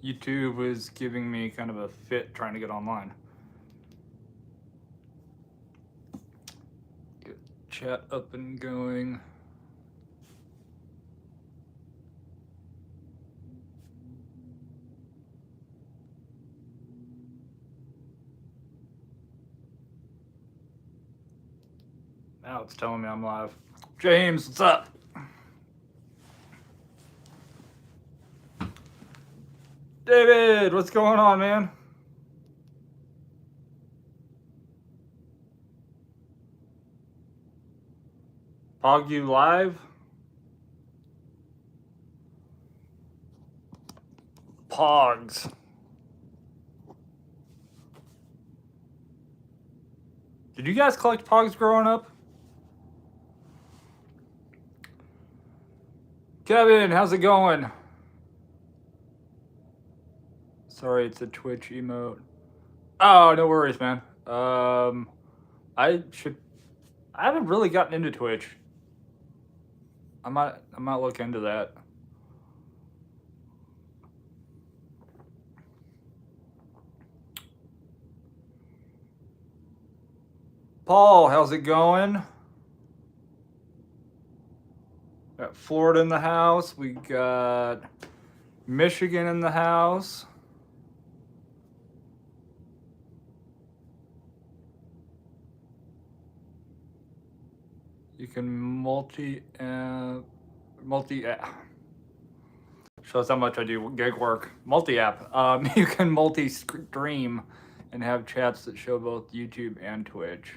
YouTube was giving me kind of a fit trying to get online. Get chat up and going. Now it's telling me I'm live. James, what's up? David, what's going on, man? Pog you live? Pogs. Did you guys collect pogs growing up? Kevin, how's it going? Sorry, it's a Twitch emote. Oh, no worries, man. I haven't really gotten into Twitch. I might look into that. Paul, how's it going? Got Florida in the house. We got Michigan in the house. You can shows how much I do gig work. Multi-app. You can multi-stream and have chats that show both YouTube and Twitch.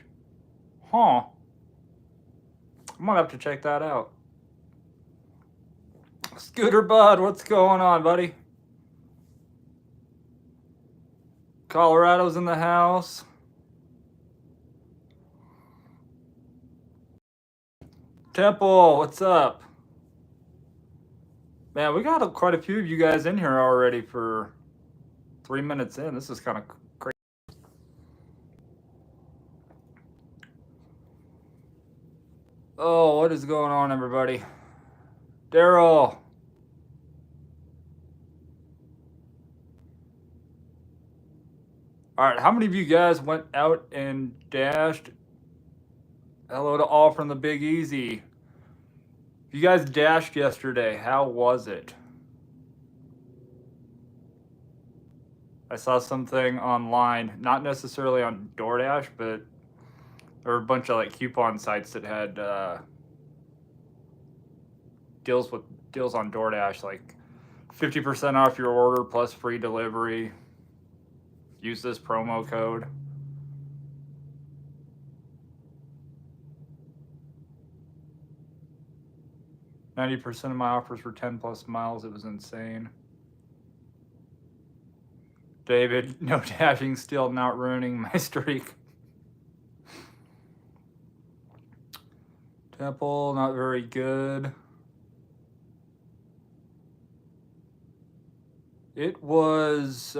Huh. I'm gonna have to check that out. Scooter Bud, what's going on, buddy? Colorado's in the house. Temple, what's up? Man, we got quite a few of you guys in here already for 3 minutes in. This is kind of crazy. Oh, what is going on, everybody? Daryl. All right, how many of you guys went out and dashed? Hello to all from the Big Easy. You guys dashed yesterday. How was it? I saw something online, not necessarily on DoorDash, but there were a bunch of like coupon sites that had deals on DoorDash, like 50% off your order plus free delivery. Use this promo code. %of my offers were 10 plus miles. It was insane. David, no dashing, still not ruining my streak. Temple, not very good. It was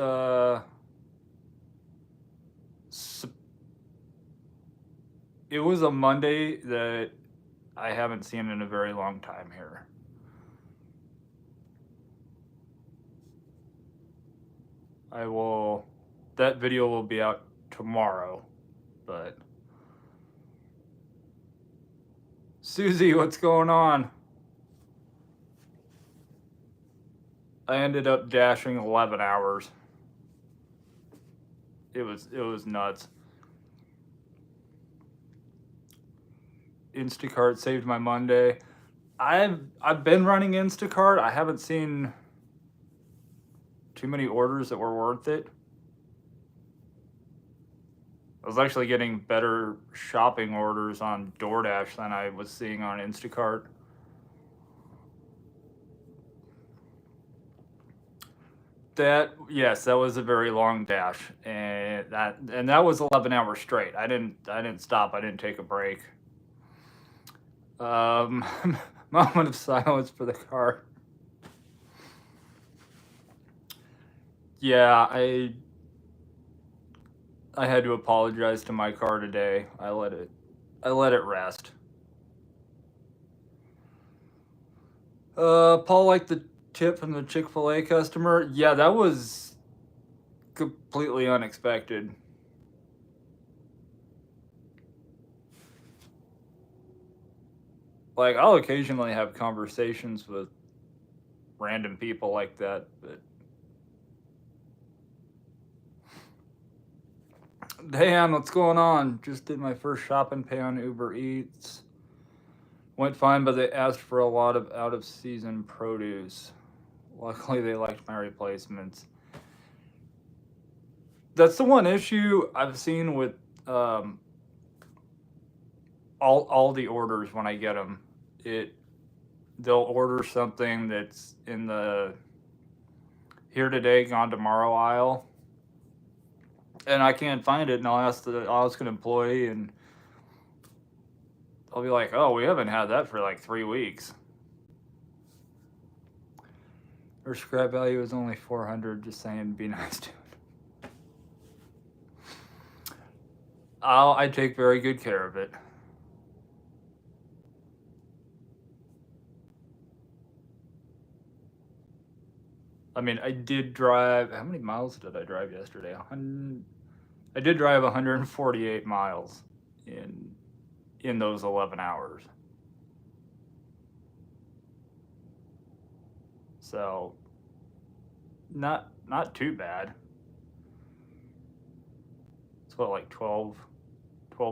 it was a Monday that I haven't seen in a very long time here. That video will be out tomorrow, but Susie, what's going on? I ended up dashing 11 hours. It was nuts. Instacart saved my Monday. I've been running Instacart. I haven't seen too many orders that were worth it. I was actually getting better shopping orders on DoorDash than I was seeing on Instacart. Yes, that was a very long dash, and that was 11 hours straight. I didn't stop. I didn't take a break. Moment of silence for the car. Yeah, I had to apologize to my car today. I let it rest. Paul liked the tip from the Chick-fil-A customer. Yeah, that was completely unexpected. Like, I'll occasionally have conversations with random people like that, but Dan, what's going on? Just did my first shopping pay on Uber Eats. Went fine, but they asked for a lot of out-of-season produce. Luckily, they liked my replacements. That's the one issue I've seen with all the orders when I get them. They'll order something that's in the here today, gone tomorrow aisle, and I can't find it, and I'll ask an employee, and I'll be like, "Oh, we haven't had that for like 3 weeks." Her scrap value is only 400. Just saying, be nice to it. I take very good care of it. I mean, I did drive. How many miles did I drive yesterday? I did drive 148 miles in those 11 hours. So not too bad. It's what, like 12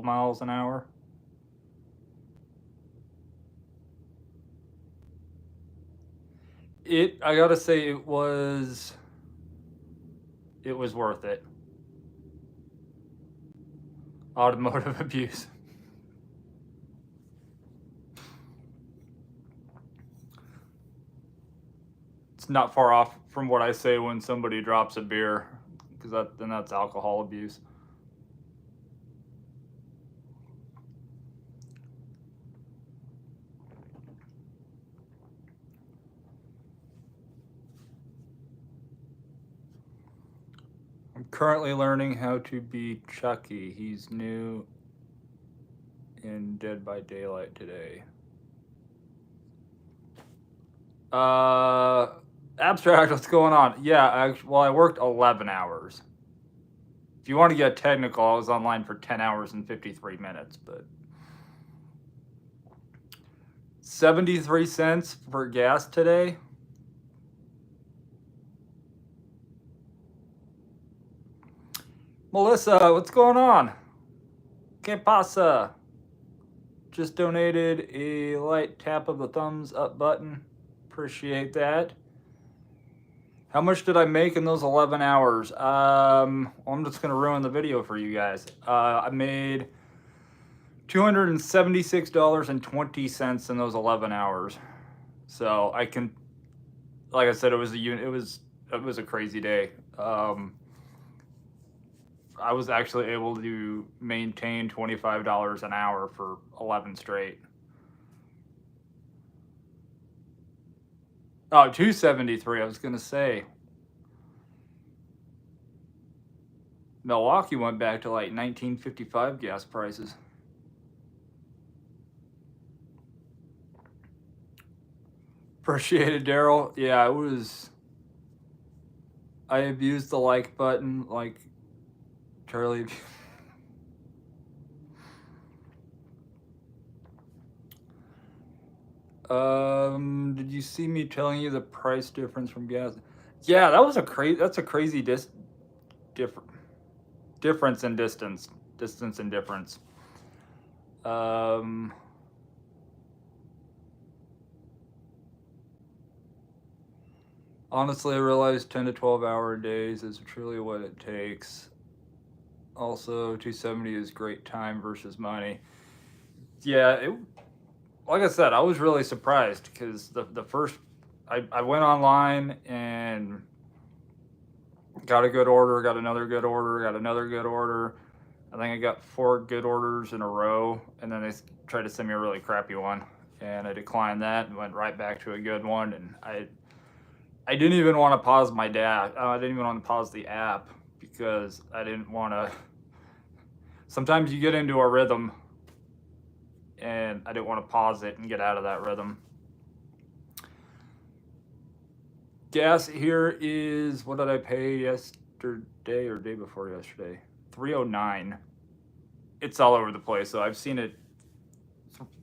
miles an hour. I gotta say it was worth it. Automotive abuse. It's not far off from what I say when somebody drops a beer, because then that's alcohol abuse. I'm currently learning how to be Chucky. He's new in Dead by Daylight today. Abstract, what's going on? Yeah, I worked 11 hours. If you want to get technical, I was online for 10 hours and 53 minutes, but 73 cents for gas today. Melissa, what's going on? Que pasa? Just donated a light tap of the thumbs up button. Appreciate that. How much did I make in those 11 hours? I'm just going to ruin the video for you guys. I made $276.20 in those 11 hours. So I can, like I said, it was a crazy day. I was actually able to maintain $25 an hour for 11 straight. Oh, 273, I was going to say. Milwaukee went back to like 1955 gas prices. Appreciate it, Daryl. Yeah, I abused the like button like Charlie. Did you see me telling you the price difference from gas? Yeah, that's a crazy difference in distance and difference. Honestly, I realize 10 to 12 hour days is truly what it takes. Also, 270 is great time versus money. Yeah, like I said, I was really surprised because the first, I went online and got a good order, got another good order, got another good order. I think I got 4 good orders in a row, and then they tried to send me a really crappy one, and I declined that and went right back to a good one. And I didn't even want to pause my dash. I didn't even want to pause the app because I didn't want to. Sometimes you get into a rhythm, and I didn't want to pause it and get out of that rhythm. Gas here is, what did I pay yesterday or day before yesterday? 309. It's all over the place. So I've seen it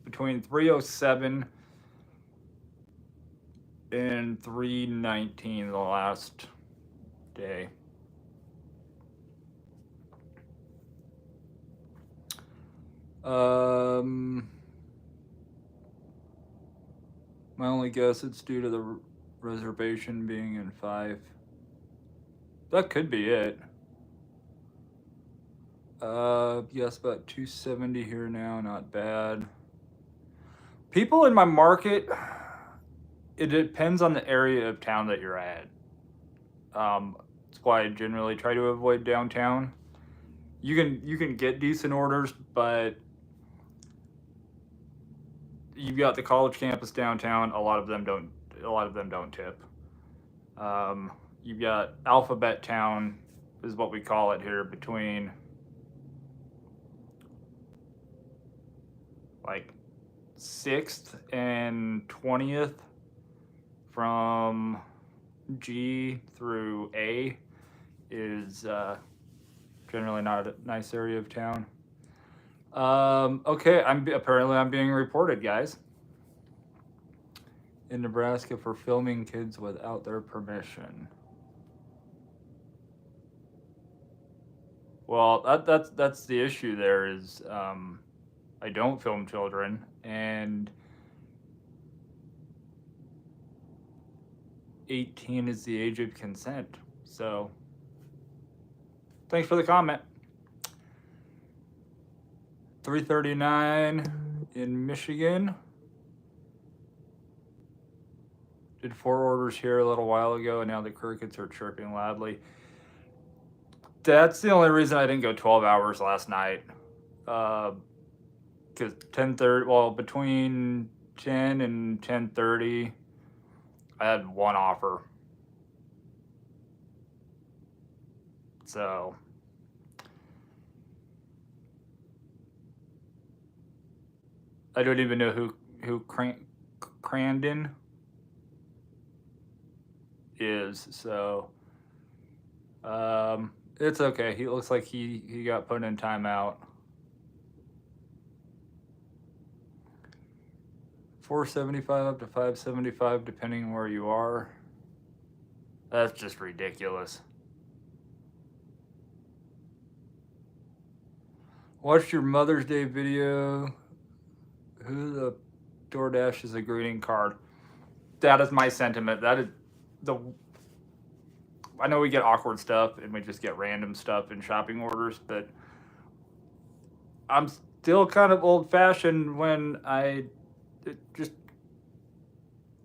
between 307 and 319 the last day. My only guess, it's due to the reservation being in 5. That could be it. Yes, about 270 here now, not bad. People in my market, it depends on the area of town that you're at. That's why I generally try to avoid downtown. You can get decent orders, but you've got the college campus downtown. A lot of them don't tip. You've got Alphabet Town, is what we call it here, between like 6th and 20th, from G through A, is generally not a nice area of town. Okay, apparently I'm being reported, guys, in Nebraska for filming kids without their permission. Well, that's the issue. There is, I don't film children, and 18 is the age of consent. So, thanks for the comment. 339 in Michigan. Did 4 orders here a little while ago, and now the crickets are chirping loudly. That's the only reason I didn't go 12 hours last night. Because 10:30, well, between 10 and 10:30, I had 1 offer. So, I don't even know who Crandon is. So, it's okay. He looks like he got put in timeout. 475 up to 575 depending where you are. That's just ridiculous. Watched your Mother's Day video. Who the DoorDash is a greeting card. That is my sentiment. That is I know we get awkward stuff and we just get random stuff in shopping orders, but I'm still kind of old-fashioned when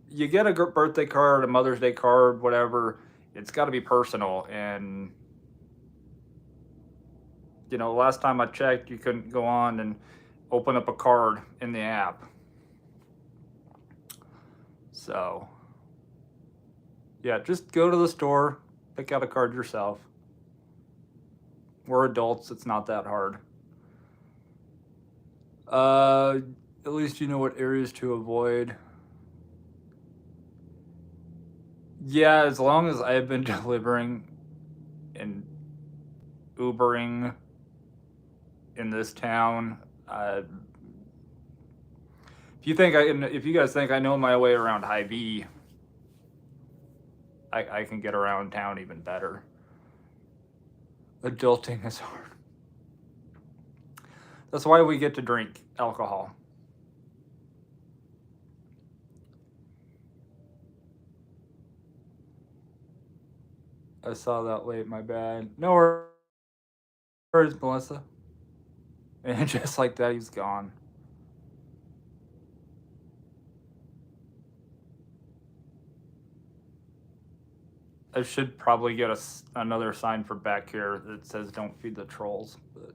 you get a birthday card, a Mother's Day card, whatever. It's got to be personal. And last time I checked, you couldn't go on and open up a card in the app. So, yeah, just go to the store, pick out a card yourself. We're adults, it's not that hard. At least you know what areas to avoid. Yeah, as long as I've been delivering and Ubering in this town, if you guys think I know my way around Hy-Vee, I can get around town even better. Adulting is hard. That's why we get to drink alcohol. I saw that late, my bad. No worries, Melissa. And just like that, he's gone. I should probably get another sign for back here that says "Don't feed the trolls." But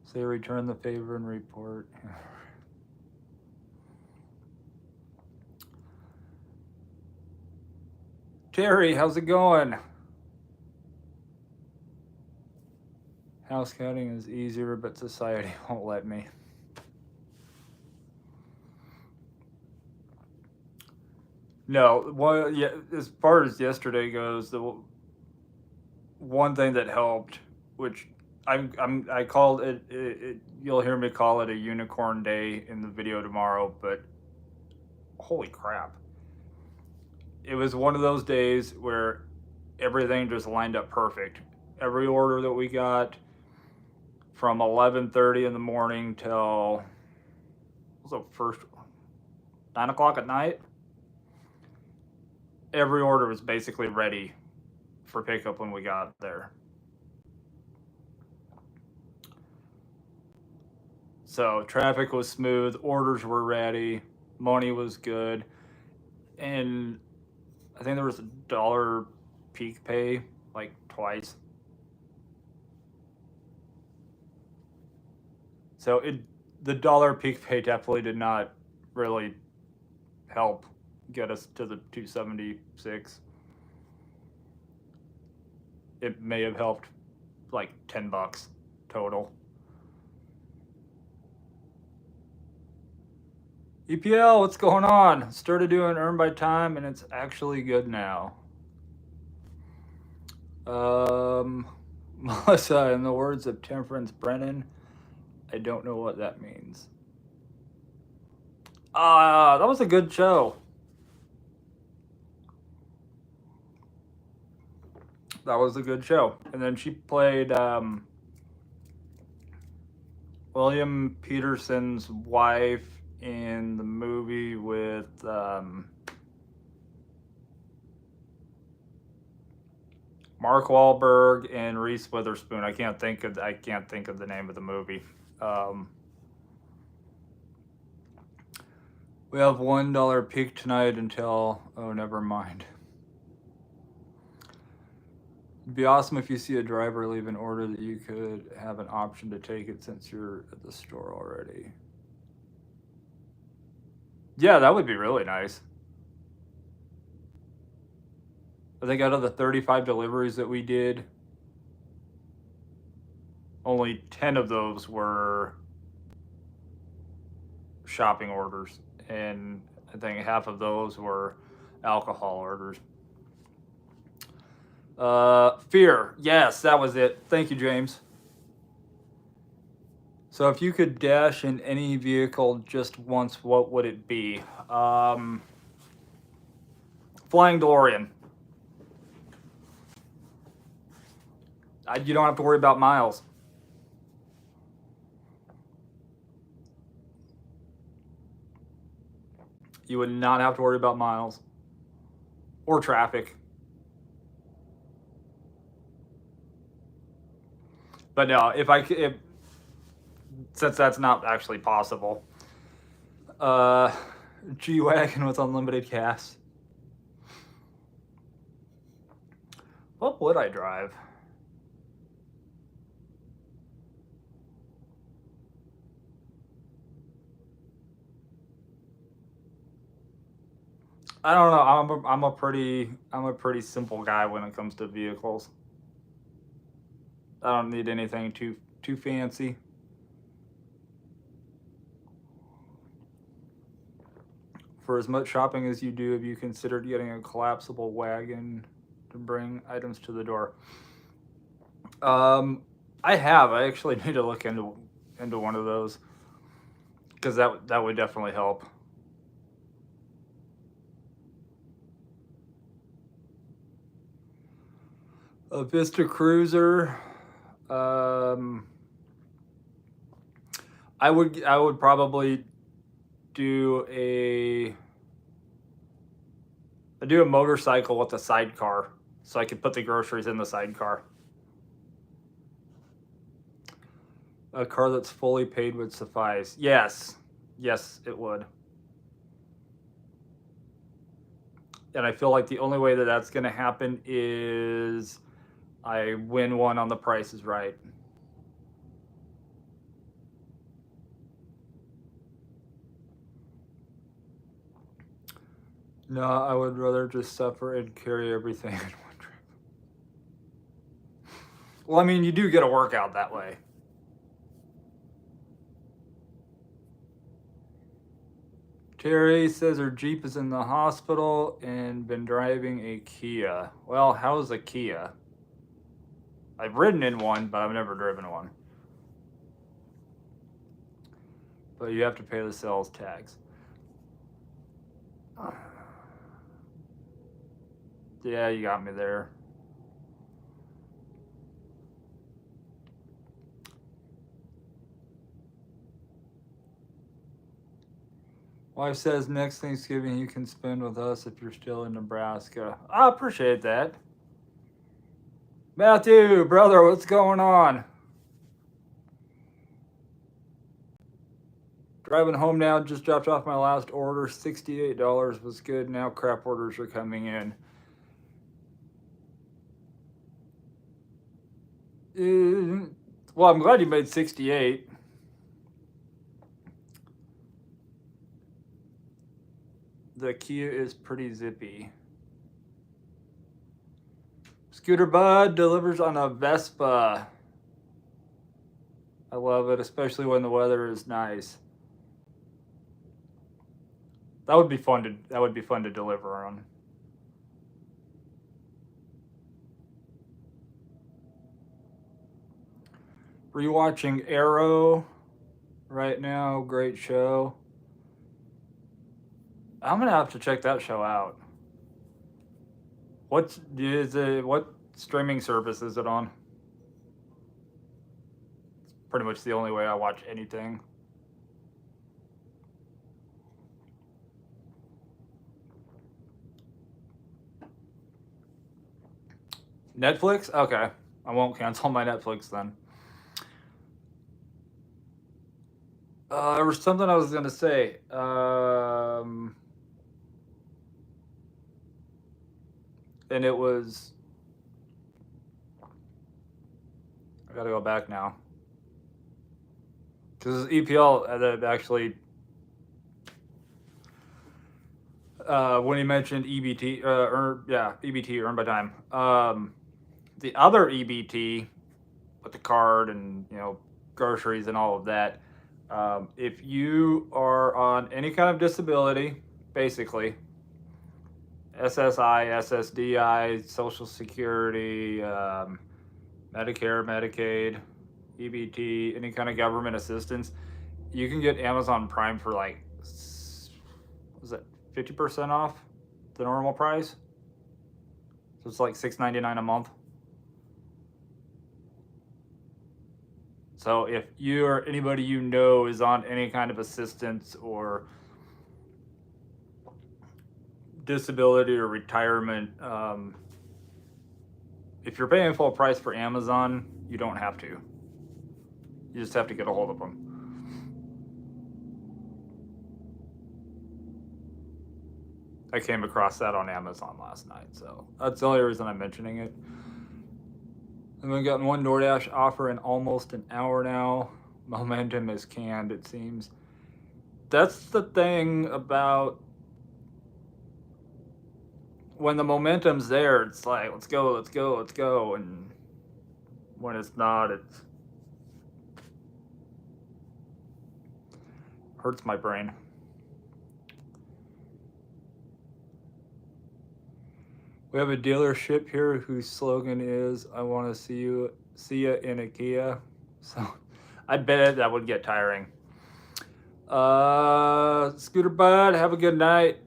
say return the favor and report. Terry, how's it going? House counting is easier, but society won't let me. No, well, yeah. As far as yesterday goes, the one thing that helped, which I called it, you'll hear me call it a unicorn day in the video tomorrow, but holy crap. It was one of those days where everything just lined up perfect. Every order that we got from 11:30 in the morning till what was the first 9 o'clock at night, every order was basically ready for pickup when we got there. So traffic was smooth, orders were ready, money was good, and I think there was $1 peak pay like twice. So the dollar peak pay definitely did not really help get us to the 276. It may have helped like $10 total. EPL, what's going on? Started doing earn by time and it's actually good now. Melissa, in the words of Temperance Brennan, I don't know what that means. That was a good show. That was a good show. And then she played William Peterson's wife in the movie with Mark Wahlberg and Reese Witherspoon. I can't think of the name of the movie. We have $1 peak tonight until never mind. It'd be awesome if you see a driver leave an order that you could have an option to take it since you're at the store already. Yeah, that would be really nice. I think out of the 35 deliveries that we did, only 10 of those were shopping orders, and I think half of those were alcohol orders. Fear. Yes, that was it. Thank you, James. So if you could dash in any vehicle just once, what would it be? Flying DeLorean. You don't have to worry about miles. You would not have to worry about miles or traffic. But no, since that's not actually possible, G-Wagon with unlimited gas. What would I drive? I don't know. I'm a pretty simple guy when it comes to vehicles. I don't need anything too fancy. For as much shopping as you do, have you considered getting a collapsible wagon to bring items to the door? I have. I actually need to look into one of those because that would definitely help. A Vista Cruiser. I would probably do a motorcycle with a sidecar, so I could put the groceries in the sidecar. A car that's fully paid would suffice. Yes, it would. And I feel like the only way that that's going to happen is I win one on The Price is Right. No, I would rather just suffer and carry everything in one trip. Well, I mean, you do get a workout that way. Terry says her Jeep is in the hospital and been driving a Kia. Well, how's a Kia? I've ridden in one, but I've never driven one. But you have to pay the sales tax. Yeah, you got me there. Wife says next Thanksgiving you can spend with us if you're still in Nebraska. I appreciate that. Matthew, brother, what's going on? Driving home now, just dropped off my last order. $68 was good. Now crap orders are coming in. Well, I'm glad you made 68. The Kia is pretty zippy. Scooter Bud delivers on a Vespa. I love it, especially when the weather is nice. That would be fun to deliver on. Rewatching Arrow right now, great show. I'm gonna have to check that show out. What streaming service is it on? It's pretty much the only way I watch anything. Netflix? Okay. I won't cancel my Netflix then. There was something I was gonna say. And it was. I gotta go back now. Because EPL that actually. When he mentioned EBT, EBT, earned by time. The other EBT, with the card and groceries and all of that. If you are on any kind of disability, basically, SSI, SSDI, Social Security, Medicare, Medicaid, EBT, any kind of government assistance, you can get Amazon Prime for like, was it 50% off the normal price? So it's like $6.99 a month. So if you or anybody you know is on any kind of assistance or disability or retirement, if you're paying full price for Amazon, you don't have to. You just have to get a hold of them. I came across that on Amazon last night, so that's the only reason I'm mentioning it. I've been getting one DoorDash offer in almost an hour now. Momentum is canned, it seems. That's the thing about when the momentum's there, it's like, let's go, let's go, let's go. And when it's not, it hurts my brain. We have a dealership here whose slogan is, I want to see ya in a Kia. So I bet that would get tiring. Scooter Bud, have a good night.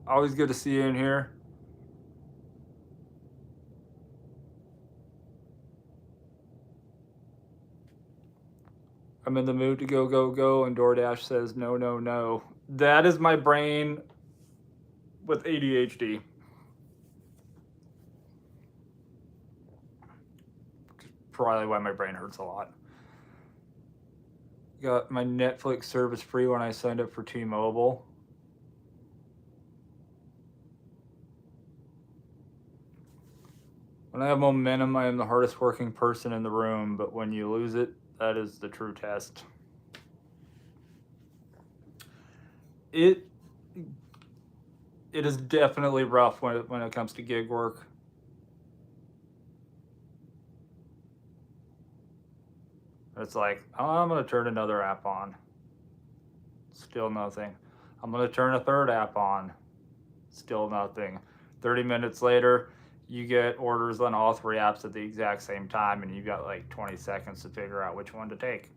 Always good to see you in here. I'm in the mood to go, go, go, and DoorDash says no, no, no. That is my brain with ADHD. Probably why my brain hurts a lot. Got my Netflix service free when I signed up for T-Mobile. When I have momentum, I am the hardest working person in the room, but when you lose it, that is the true test. It is definitely rough when it comes to gig work. It's like, oh, I'm going to turn another app on. Still nothing. I'm going to turn a third app on. Still nothing. 30 minutes later, you get orders on all 3 apps at the exact same time, and you've got like 20 seconds to figure out which one to take.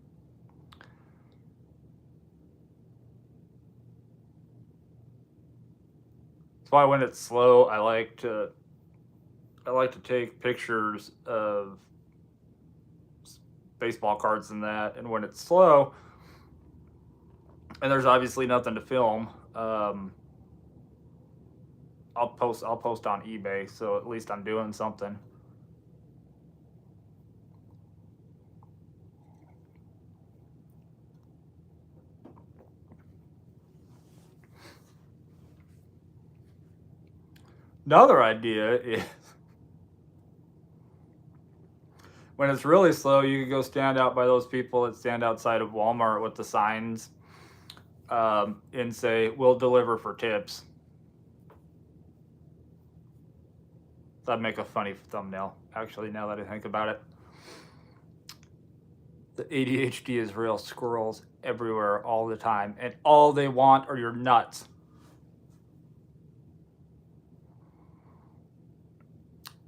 That's why when it's slow, I like to take pictures of baseball cards and that. And when it's slow, and there's obviously nothing to film, I'll post on eBay, so at least I'm doing something. Another idea is when it's really slow, you could go stand out by those people that stand outside of Walmart with the signs and say, "We'll deliver for tips." That'd make a funny thumbnail, actually, now that I think about it. The ADHD is real. Squirrels everywhere all the time, and all they want are your nuts.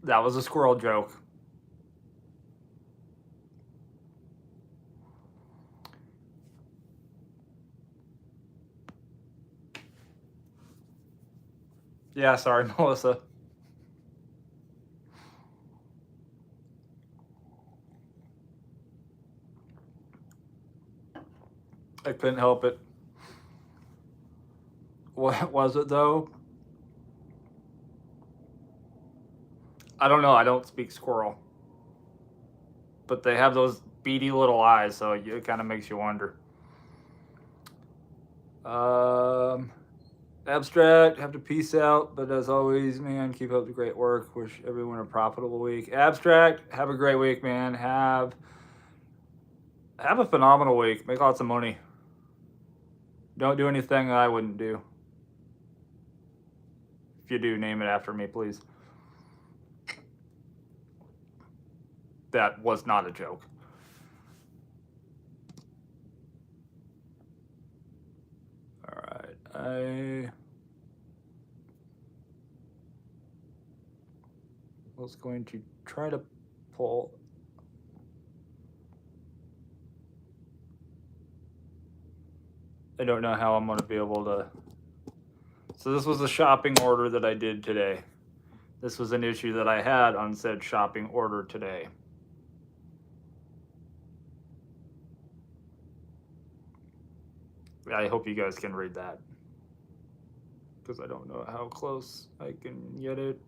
That was a squirrel joke. Yeah, sorry, Melissa. I couldn't help it. What was it, though? I don't know. I don't speak squirrel. But they have those beady little eyes, so it kind of makes you wonder. Abstract, have to peace out. But as always, man, keep up the great work. Wish everyone a profitable week. Abstract, have a great week, man. Have a phenomenal week. Make lots of money. Don't do anything that I wouldn't do. If you do, name it after me, please. That was not a joke. All right, I was going to try to pull. I don't know how I'm going to be able to. So this was a shopping order that I did today. This was an issue that I had on said shopping order today. I hope you guys can read that, because I don't know how close I can get it.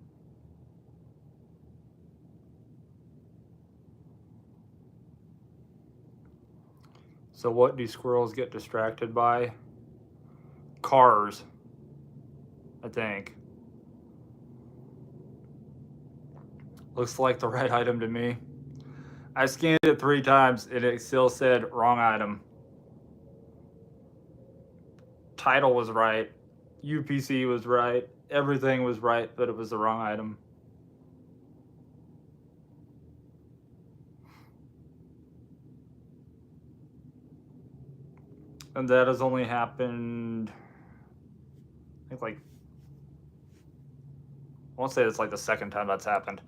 So what do squirrels get distracted by? Cars, I think. Looks like the right item to me. I scanned it 3 times and it still said wrong item. Title was right. UPC was right. Everything was right, but it was the wrong item. And that has only happened, I think, like, I won't say it's like the second time that's happened.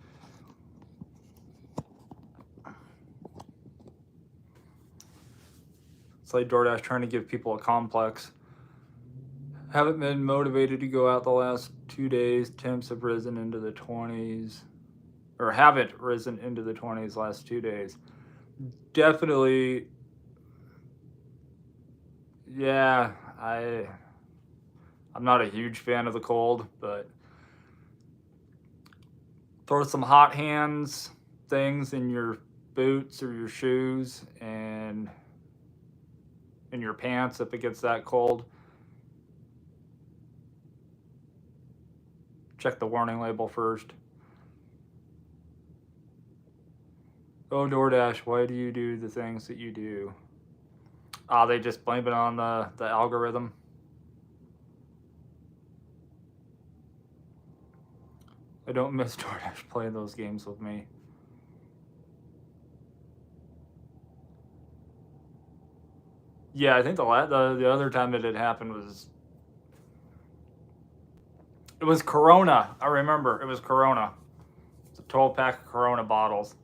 It's like DoorDash trying to give people a complex. Haven't been motivated to go out the last 2 days. Temps have risen into the 20s. Or haven't risen into the 20s last 2 days. Definitely, yeah, I'm not a huge fan of the cold, but throw some hot hands things in your boots or your shoes and in your pants if it gets that cold. Check the warning label first. Oh, DoorDash, why do you do the things that you do? They just blame it on the algorithm. I don't miss DoorDash playing those games with me. Yeah, I think the other time that it happened was it was Corona. I remember it was Corona. It's a 12-pack of Corona bottles.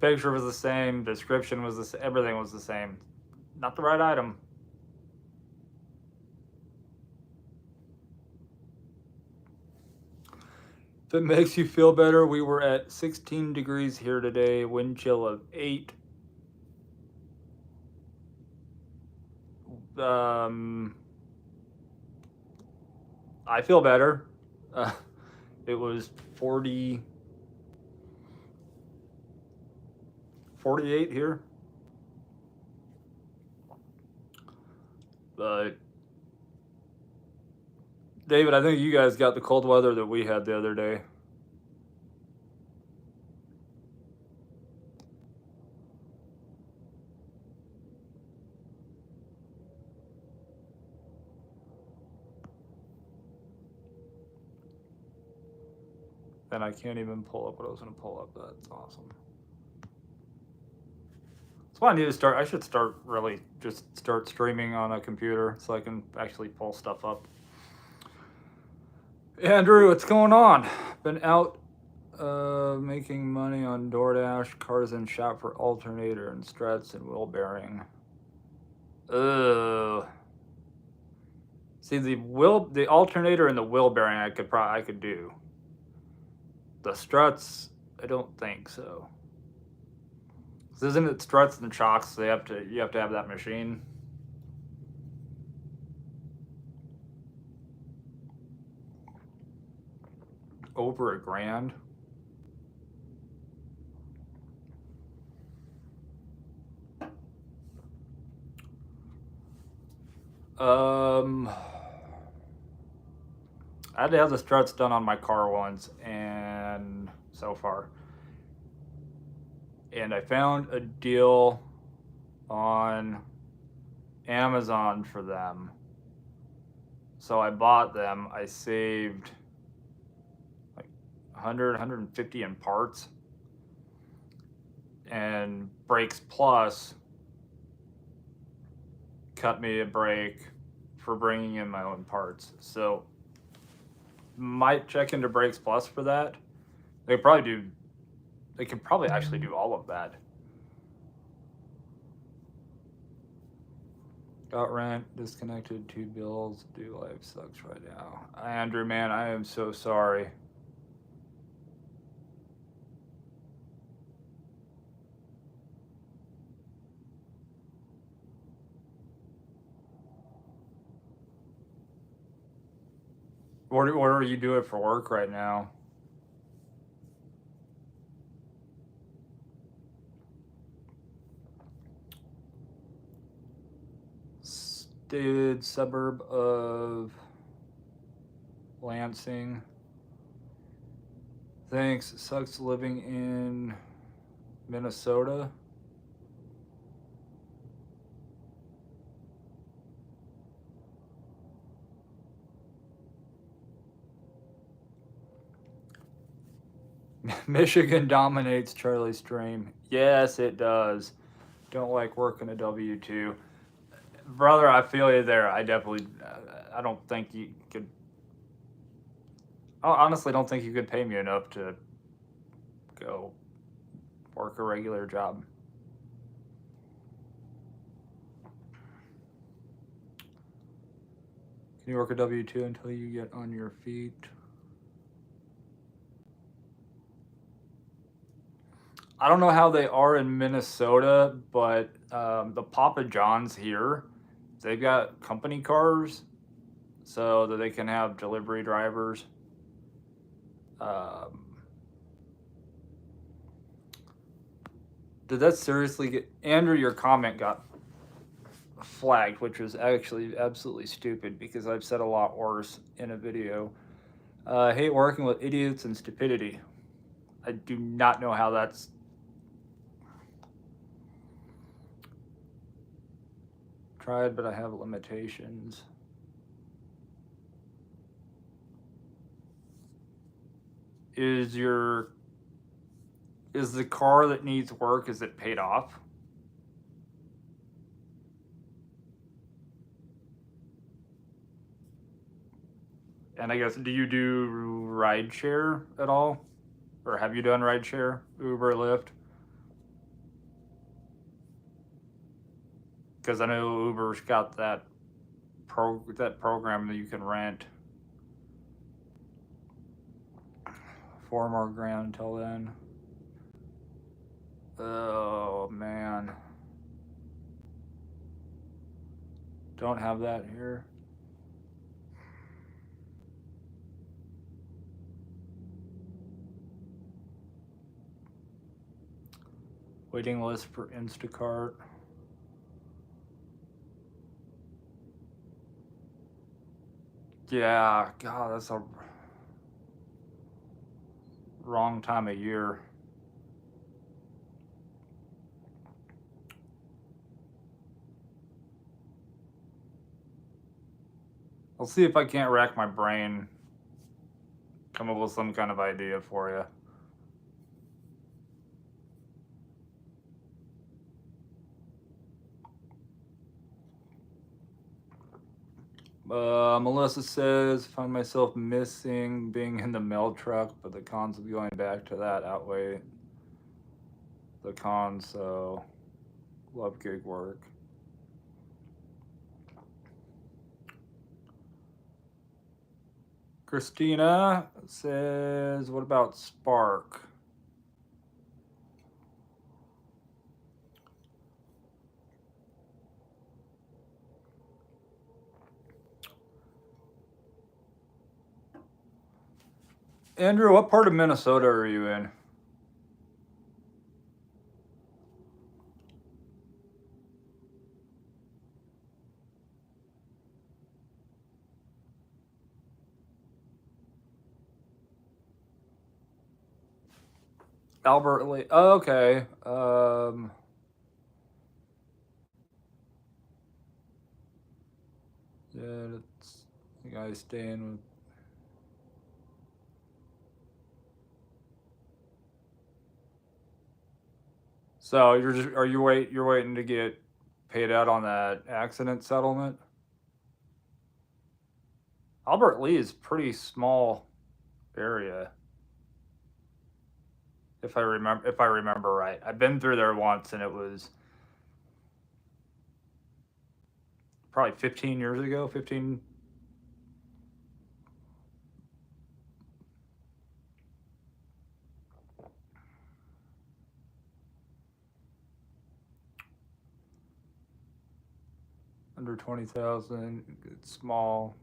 Picture was the same. Description was the same. Everything was the same. Not the right item. If it makes you feel better, we were at 16 degrees here today. Wind chill of 8. I feel better. It was 40, 48 here. But David, I think you guys got the cold weather that we had the other day. And I can't even pull up what I was going to pull up. That's awesome. That's why I need to start. I should start really just start streaming on a computer so I can actually pull stuff up. Andrew, what's going on? Been out making money on DoorDash, cars in shop for alternator and struts and wheel bearing. Ugh. See, the alternator and the wheel bearing I could do. The struts, I don't think so. Isn't it struts and shocks? So you have to have that machine. Over $1,000. I had to have the struts done on my car once, and so far. And I found a deal on Amazon for them. So I bought them. I saved like 100, 150 in parts. And Brakes Plus cut me a break for bringing in my own parts. So might check into Brakes Plus for that. They could probably actually do all of that. Got rent, disconnected, 2 bills, do life sucks right now. Andrew, man, I am so sorry. What are you doing for work right now? Stated suburb of Lansing. Thanks. Sucks living in Minnesota. Michigan dominates Charlie's dream. Yes, it does. Don't like working a W-2. Brother, I feel you there. I definitely, I don't think you could, I honestly don't think you could pay me enough to go work a regular job. Can you work a W-2 until you get on your feet? I don't know how they are in Minnesota, but the Papa John's here, they've got company cars so that they can have delivery drivers. Did that seriously get... Andrew, your comment got flagged, which was actually absolutely stupid because I've said a lot worse in a video. Hate working with idiots and stupidity. I do not know how that's... Tried, but I have limitations. Is the car that needs work, is it paid off? And I guess, do you do rideshare at all? Or have you done rideshare, Uber, Lyft? Because I know Uber's got that program that you can rent. 4 more grand until then. Oh man, don't have that here. Waiting list for Instacart. Yeah, God, that's a wrong time of year. I'll see if I can't rack my brain, come up with some kind of idea for you. Melissa says, find myself missing being in the mail truck, but the cons of going back to that outweigh the cons, so love gig work. Christina says, what about Spark? Andrew, what part of Minnesota are you in? Albert Lee. Oh, okay. Yeah, that's the guy staying with. So you're waiting to get paid out on that accident settlement? Albert Lee is pretty small area. If I remember right. I've been through there once and it was probably 15 years ago, 15. Under 20,000, it's small.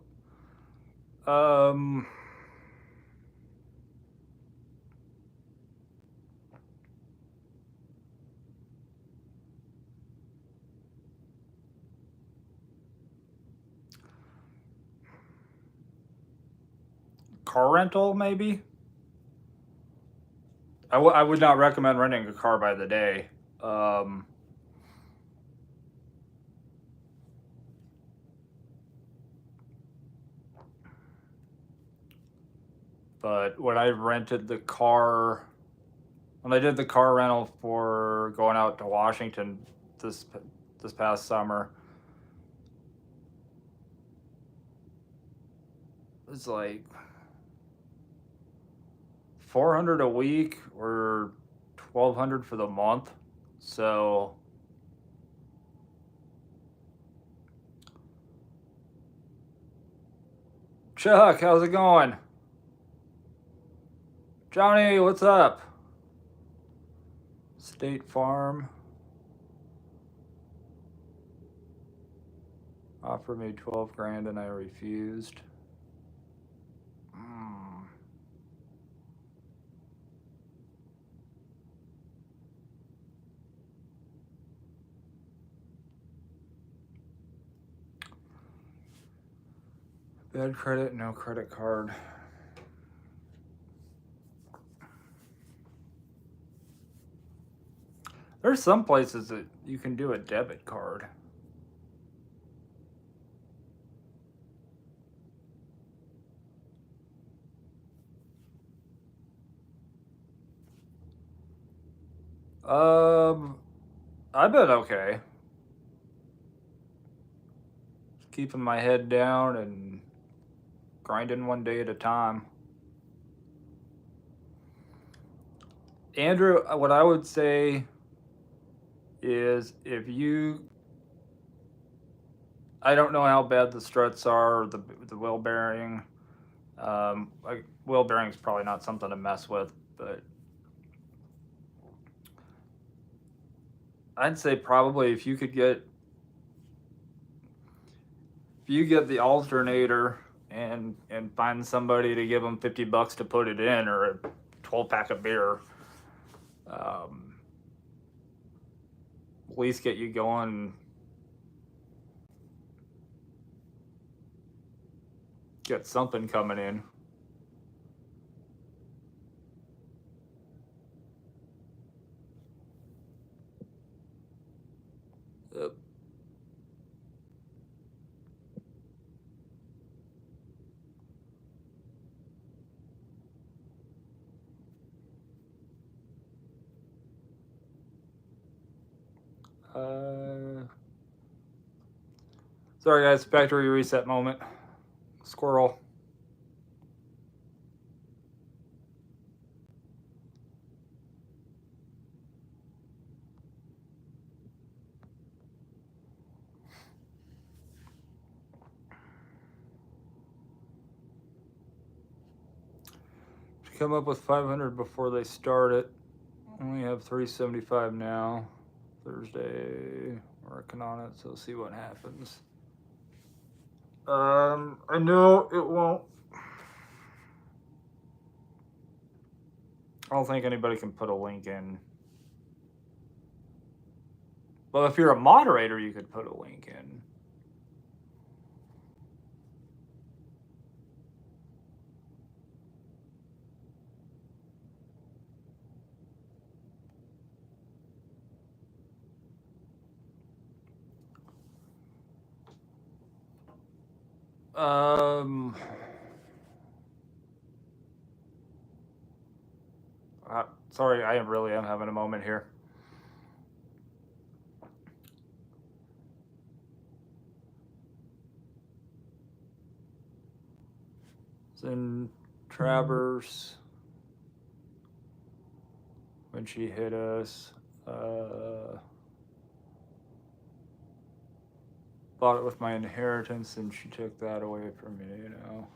Car rental, maybe? I would not recommend renting a car by the day. But when I rented the car, when I did the car rental for going out to Washington this past summer, it's like 400 a week or 1,200 for the month. So Chuck, how's it going? Johnny, what's up? State Farm offered me 12 grand and I refused. Bad credit, no credit card. There's some places that you can do a debit card. I've been okay. Just keeping my head down and grinding one day at a time. Andrew, what I would say is if you, I don't know how bad the struts are, or the wheel bearing. Like wheel bearing is probably not something to mess with, but I'd say probably if you get the alternator and find somebody to give them $50 to put it in, or a 12-pack of beer, at least get you going. Get something coming in. Yep. Sorry guys, factory reset moment. Squirrel. Come up with 500 before they start it. Only have 375 now. Thursday, working on it, so see what happens. I know it won't. I don't think anybody can put a link in. Well, if you're a moderator, you could put a link in. Sorry, I really am having a moment here. Then Travers, when she hit us, bought it with my inheritance, and she took that away from me, you know.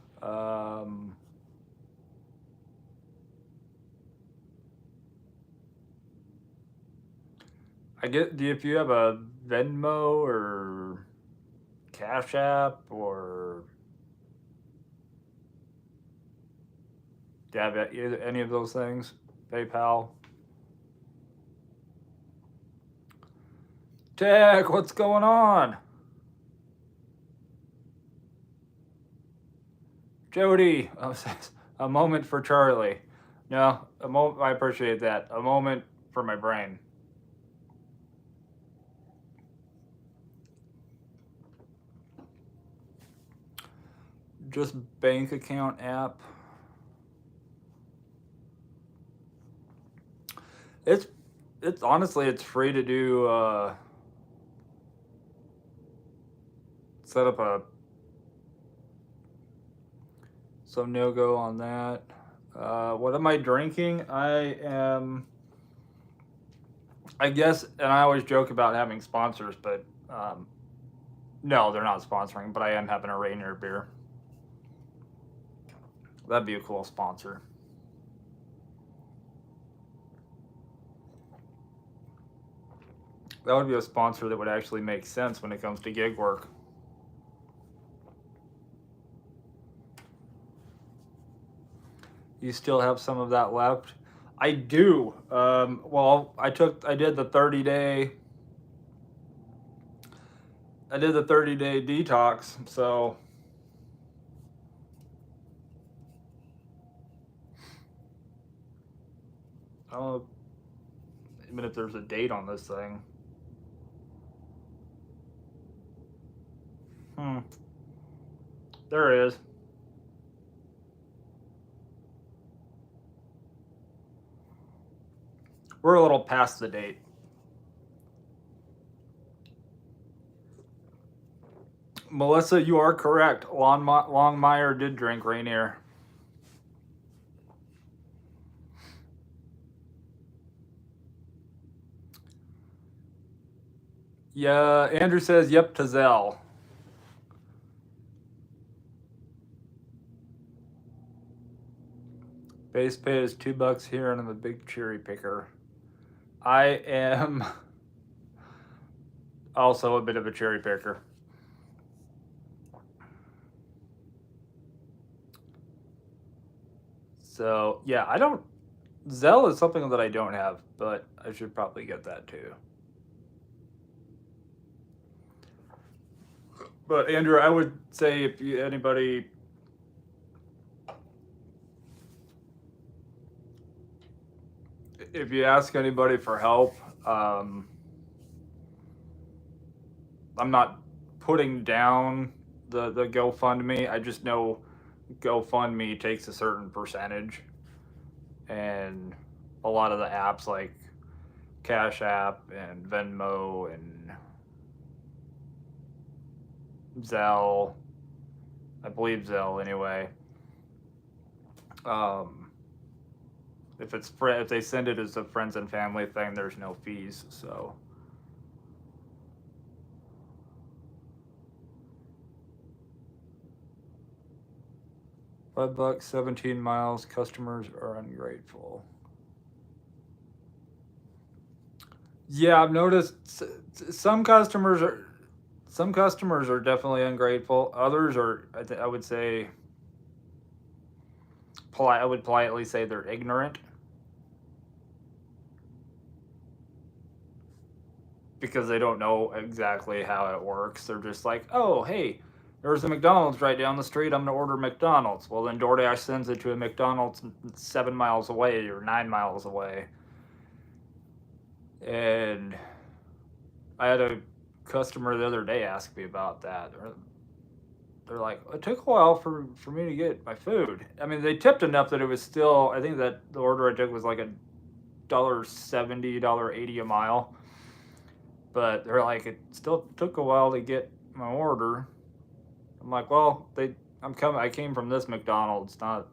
If you have a Venmo or Cash App, or do you have any of those things? PayPal? Tech, what's going on? Jody, a moment for Charlie. No, I appreciate that. A moment for my brain. Just bank account app. It's honestly, it's free to do. Set up some no-go on that. What am I drinking? I guess, and I always joke about having sponsors, but no, they're not sponsoring, but I am having a Rainier beer. That'd be a cool sponsor. That would be a sponsor that would actually make sense when it comes to gig work. You still have some of that left? I do. Well, I did the 30-day. I did the 30-day detox, so I don't know even if there's a date on this thing. There is. We're a little past the date. Melissa, you are correct. Longmire did drink Rainier. Yeah, Andrew says, yep, to Zell. Base pay is $2 here, and I'm a big cherry picker. I am also a bit of a cherry picker. So, yeah, I don't. Zell is something that I don't have, but I should probably get that too. But, Andrew, I would say if anybody. If you ask anybody for help, I'm not putting down the GoFundMe. I just know GoFundMe takes a certain percentage, and a lot of the apps like Cash App and Venmo and Zelle, I believe Zelle anyway. If they send it as a friends and family thing, there's no fees. So. $5, 17 miles. Customers are ungrateful. Yeah, I've noticed some customers are definitely ungrateful. Others are, I would say, I would politely say they're ignorant, because they don't know exactly how it works. They're just like, oh, hey, there's a McDonald's right down the street. I'm gonna order McDonald's. Well, then DoorDash sends it to a McDonald's 7 miles away or 9 miles away. And I had a customer the other day ask me about that. They're like, it took a while for me to get my food. I mean, they tipped enough that it was still. I think that the order I took was like $1.70, $1.80 a mile. But they're like, it still took a while to get my order. I'm like, well, I came from this McDonald's, not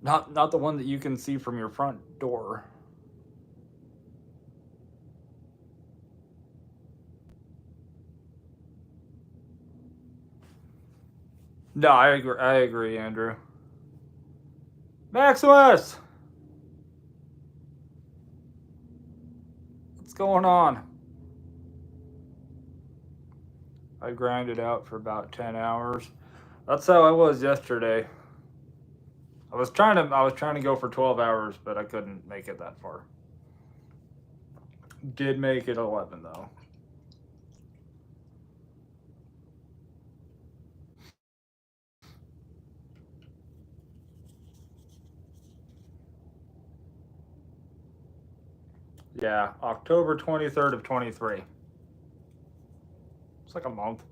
the one that you can see from your front door. No, I agree, Andrew. Maximus, what's going on? I grinded out for about 10 hours. That's how I was yesterday. I was trying to go for 12 hours, but I couldn't make it that far. Did make it 11 though. Yeah, October 23rd of 23. It's like a month.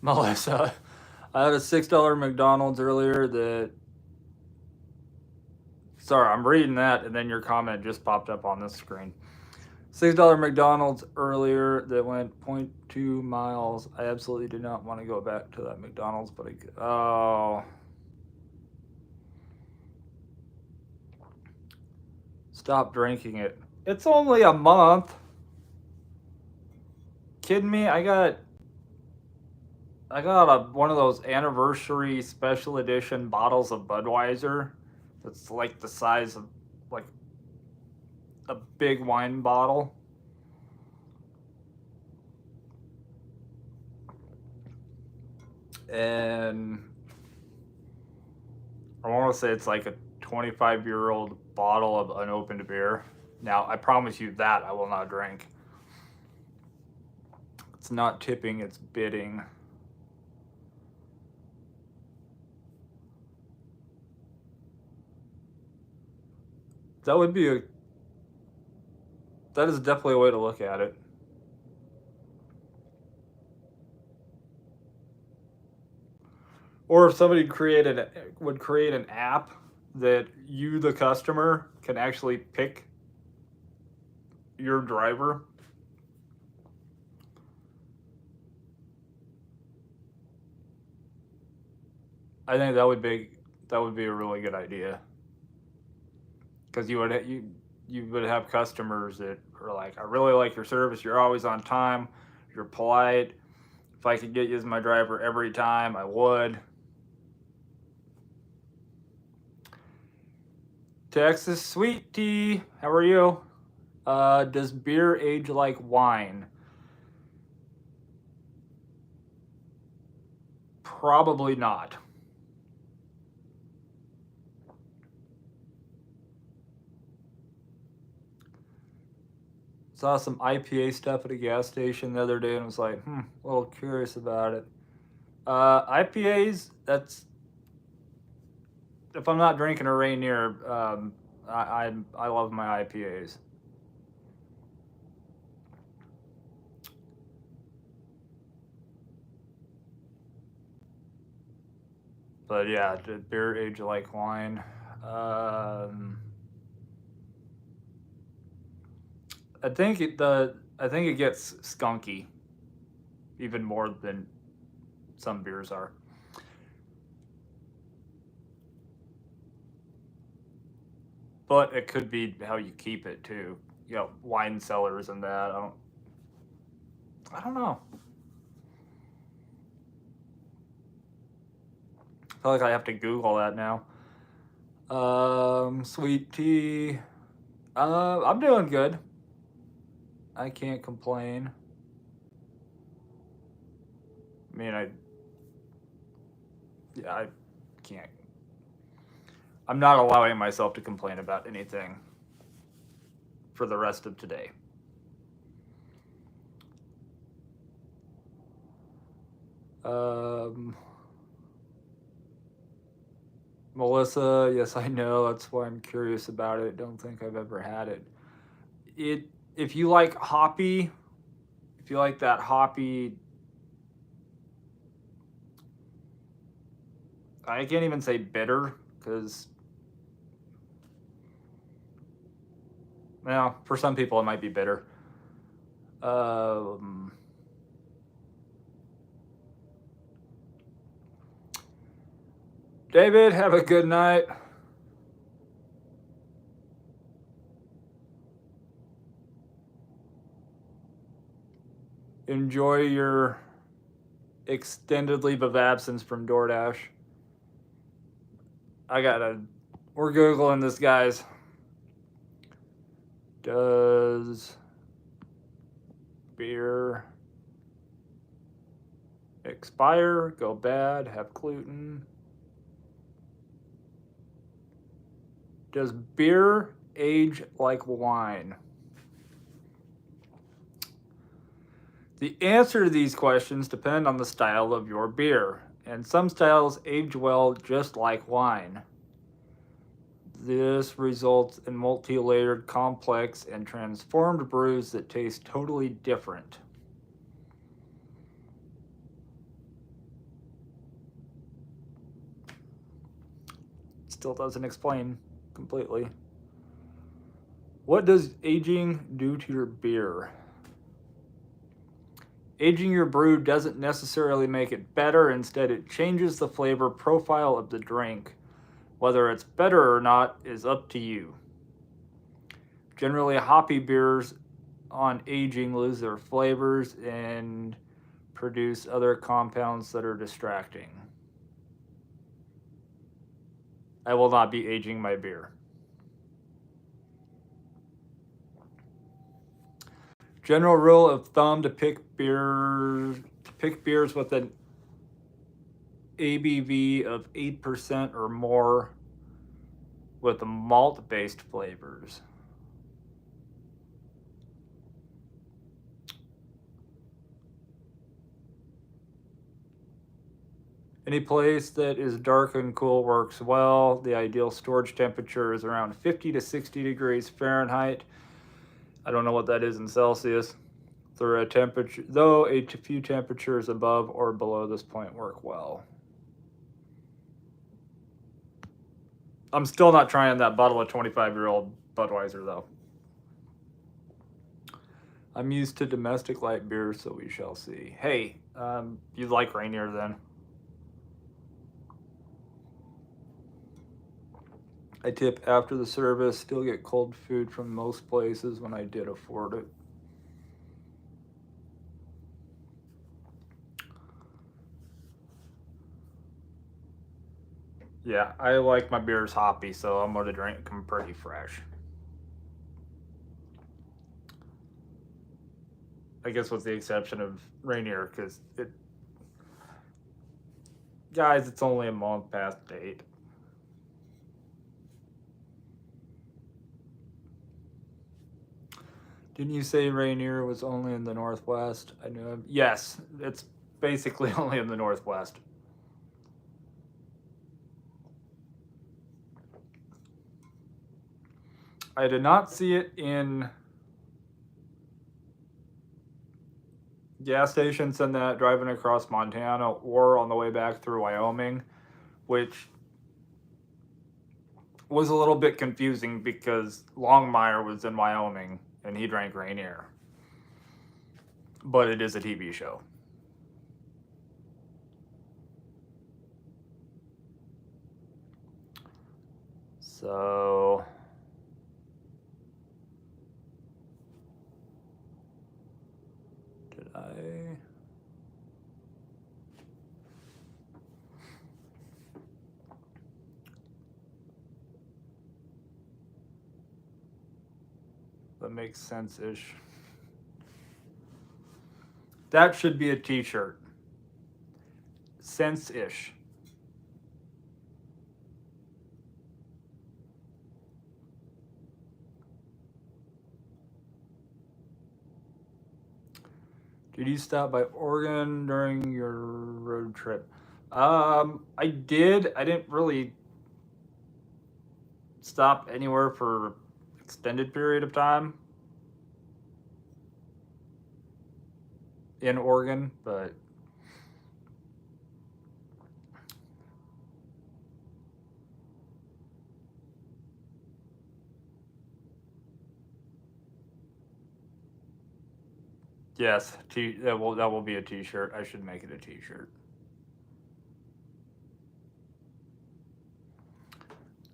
Melissa, I had a $6 McDonald's earlier that. Sorry, I'm reading that, and then your comment just popped up on this screen. $6 McDonald's earlier that went 0.2 miles. I absolutely did not want to go back to that McDonald's, but oh. Stop drinking it. It's only a month. Kidding me? I got one of those anniversary special edition bottles of Budweiser. That's like the size of like a big wine bottle. And I want to say it's like a 25-year-old bottle of unopened beer. Now, I promise you that I will not drink. It's not tipping, it's bidding. That would be That is definitely a way to look at it. Or if somebody would create an app that you, the customer, can actually pick your driver. I think that would be a really good idea. Because you would have customers that are like, I really like your service. You're always on time. You're polite. If I could get you as my driver every time, I would. Texas Sweet Tea, how are you? Does beer age like wine? Probably not. Saw some IPA stuff at a gas station the other day and was like, a little curious about it. IPAs, that's, if I'm not drinking a Rainier, I love my IPAs. But yeah, did beer age like wine? I think it gets skunky, even more than some beers are. But it could be how you keep it too. You know, wine cellars and that. I don't know. I feel like I have to Google that now. Sweet tea. I'm doing good. I can't complain. I mean, I can't. I'm not allowing myself to complain about anything for the rest of today. Melissa, yes, I know. That's why I'm curious about it. Don't think I've ever had it. If you like hoppy, if you like that hoppy, I can't even say bitter because, well, for some people it might be bitter. David, have a good night. Enjoy your extended leave of absence from DoorDash. We're Googling this, guys. Does beer expire, go bad, have gluten? Does beer age like wine? The answer to these questions depend on the style of your beer, and some styles age well just like wine. This results in multi-layered, complex, and transformed brews that taste totally different. Still doesn't explain completely. What does aging do to your beer? Aging your brew doesn't necessarily make it better. Instead, it changes the flavor profile of the drink. Whether it's better or not is up to you. Generally, hoppy beers on aging lose their flavors and produce other compounds that are distracting. I will not be aging my beer. General rule of thumb to pick beers with an ABV of 8% or more with malt-based flavors. Any place that is dark and cool works well. The ideal storage temperature is around 50 to 60 degrees Fahrenheit. I don't know what that is in Celsius. Though a few temperatures above or below this point work well. I'm still not trying that bottle of 25-year-old Budweiser, though. I'm used to domestic light beer, so we shall see. Hey, you like Rainier then? I tip after the service, still get cold food from most places when I did afford it. Yeah, I like my beers hoppy, so I'm going to drink them pretty fresh. I guess with the exception of Rainier, because guys, it's only a month past date. Didn't you say Rainier was only in the Northwest? I knew. Yes, it's basically only in the Northwest. I did not see it in gas stations and that driving across Montana or on the way back through Wyoming, which was a little bit confusing because Longmire was in Wyoming and he drank Rainier. But it is a TV show. So did I? That makes sense-ish. That should be a t-shirt. Sense-ish. Did you stop by Oregon during your road trip? I did. I didn't really stop anywhere for extended period of time in Oregon, but yes, that will be a t-shirt. I should make it a t-shirt.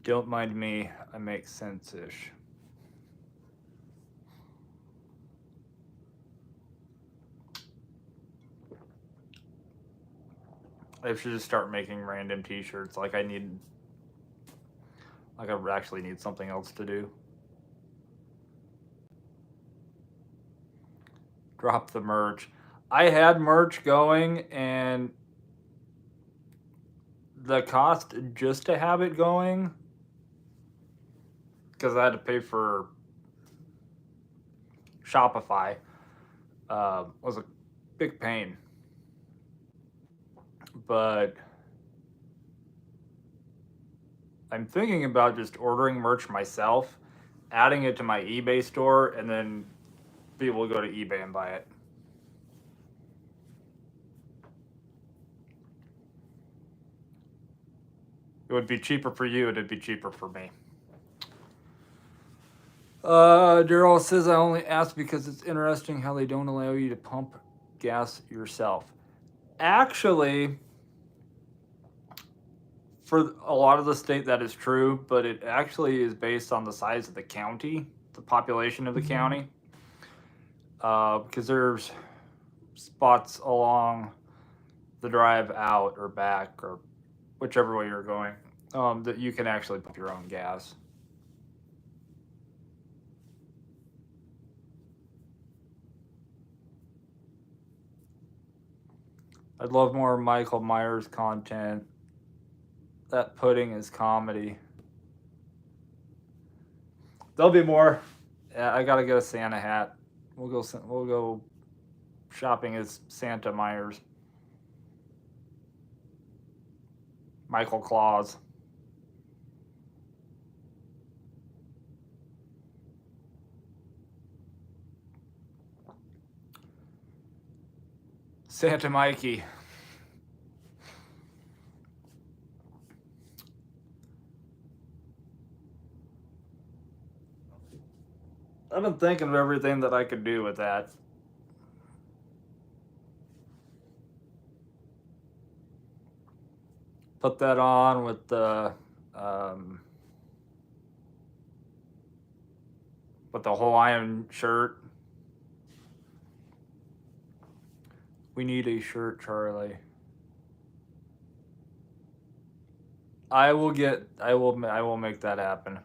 Don't mind me. I make sense-ish. I should just start making random t-shirts. Like I actually need something else to do. Drop the merch. I had merch going, and the cost just to have it going, because I had to pay for Shopify, was a big pain. But I'm thinking about just ordering merch myself, adding it to my eBay store, and then people will go to eBay and buy it. It would be cheaper for you, it'd be cheaper for me. Daryl says, I only asked because it's interesting how they don't allow you to pump gas yourself. Actually, for a lot of the state that is true, but it actually is based on the size of the county, the population of the county. Because there's spots along the drive out or back or whichever way you're going, that you can actually pump your own gas. I'd love more Michael Myers content. That pudding is comedy. There'll be more. Yeah, I gotta get a Santa hat. We'll go shopping as Santa Myers. Michael Claus. Santa Mikey. I've been thinking of everything that I could do with that. Put that on with the Hawaiian shirt. We need a shirt, Charlie. I will make that happen.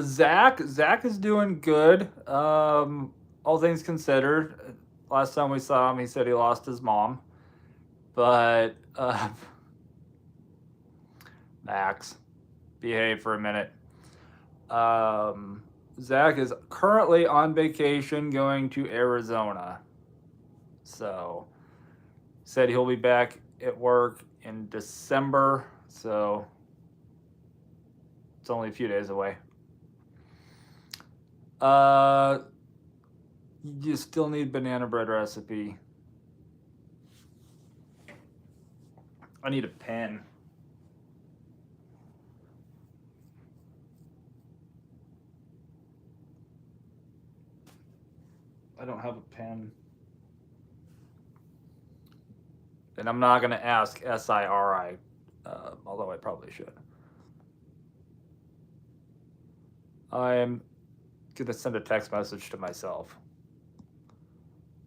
Zach is doing good. All things considered, last time we saw him, he said he lost his mom. But Max, behave for a minute. Zach is currently on vacation going to Arizona. So, said he'll be back at work in December. So, it's only a few days away. You still need banana bread recipe. I need a pen. I don't have a pen. And I'm not going to ask SIRI, although I probably should. I am going to send a text message to myself.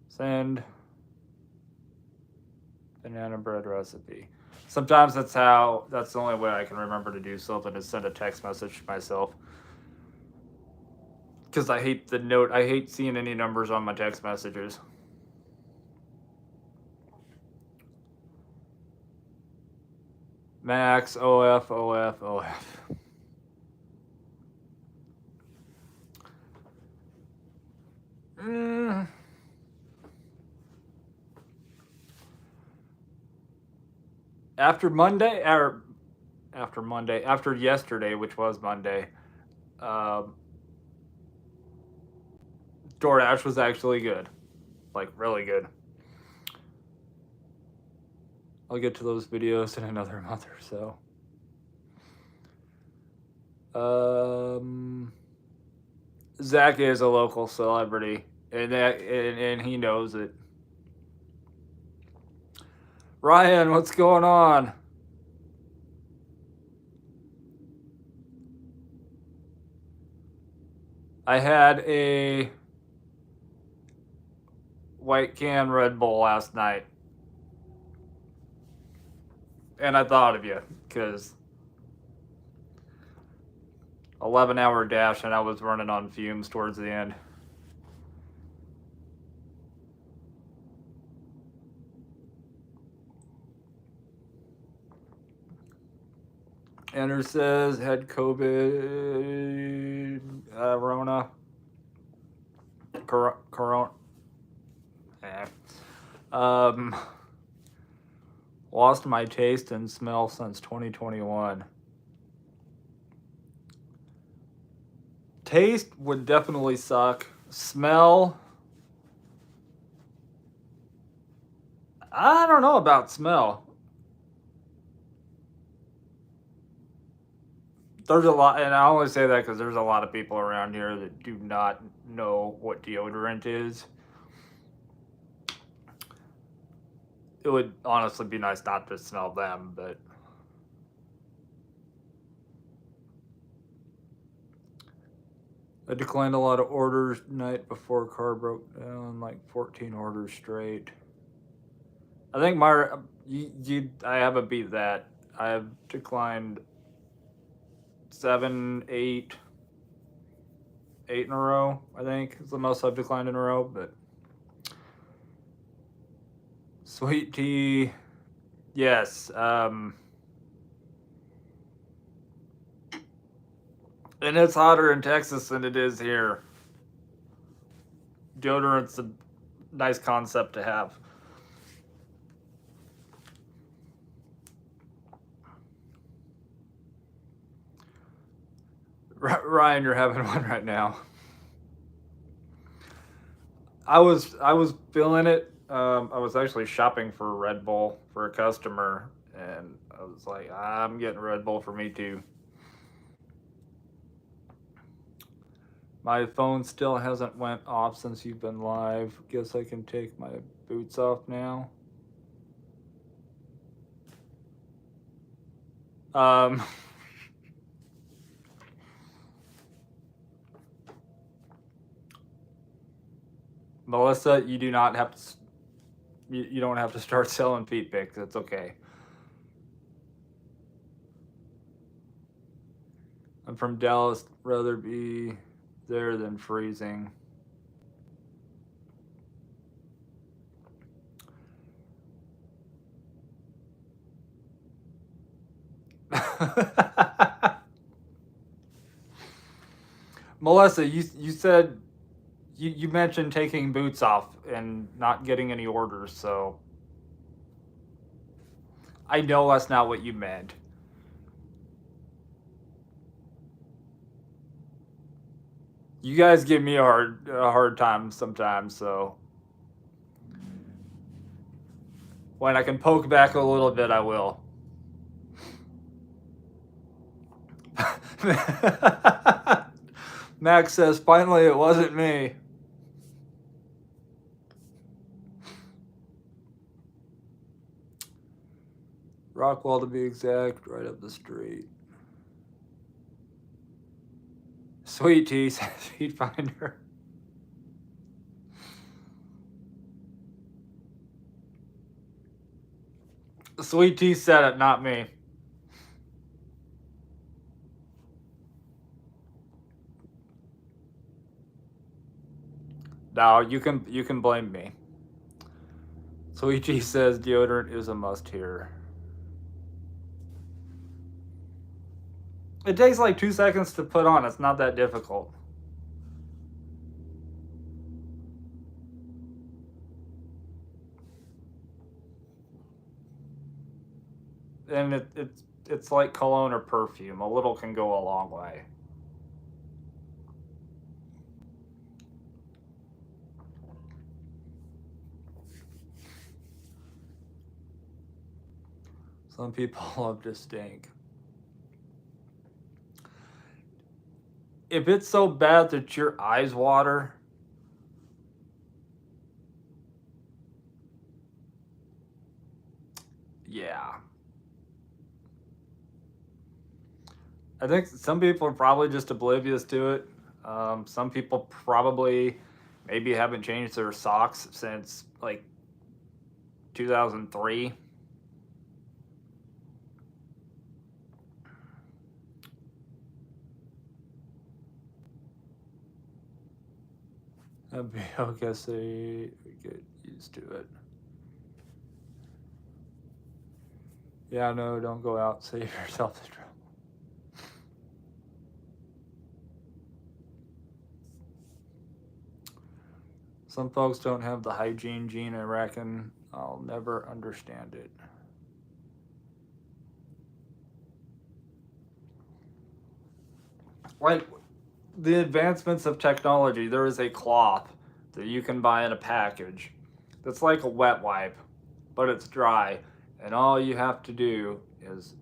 Send banana bread recipe. Sometimes that's the only way I can remember to do something is send a text message to myself. Because I hate seeing any numbers on my text messages. Max, OF, OF, OF. After yesterday, which was Monday, DoorDash was actually good. Like, really good. I'll get to those videos in another month or so. Zach is a local celebrity, and he knows it. Ryan, what's going on? I had a white can Red Bull last night. And I thought of you, because 11-hour dash and I was running on fumes towards the end. Ender says, had COVID, Rona, Corona. Lost my taste and smell since 2021. Taste would definitely suck. Smell, I don't know about smell. There's a lot, and I only say that because there's a lot of people around here that do not know what deodorant is. It would honestly be nice not to smell them, but I declined a lot of orders night before car broke down, like 14 orders straight. I think I haven't beat that. I have declined 7, 8 in a row, I think is the most I've declined in a row, but sweet tea, yes. And it's hotter in Texas than it is here. Deodorant's a nice concept to have. Ryan, you're having one right now. I was feeling it. I was actually shopping for Red Bull for a customer, and I was like, I'm getting Red Bull for me too. My phone still hasn't went off since you've been live. Guess I can take my boots off now. Um, Melissa, you do not have to. You don't have to start selling feet pics. It's okay. I'm from Dallas. Rather be there than freezing. Melissa, you said you mentioned taking boots off and not getting any orders, so I know that's not what you meant. You guys give me a hard time sometimes, so when I can poke back a little bit, I will. Max says, finally, it wasn't me. Rockwall, to be exact, right up the street. Sweet tea, says Feed Finder. Sweet tea said it, not me. No, you can blame me. Sweet tea says deodorant is a must here. It takes like 2 seconds to put on. It's not that difficult. And it's like cologne or perfume. A little can go a long way. Some people love to stink. If it's so bad that your eyes water, yeah. I think some people are probably just oblivious to it. Some people probably maybe haven't changed their socks since like 2003. I guess they get used to it. Yeah, no, don't go out. Save yourself the trouble. Some folks don't have the hygiene gene, I reckon. I'll never understand it. Like the advancements of technology, there is a cloth that you can buy in a package that's like a wet wipe, but it's dry. And all you have to do is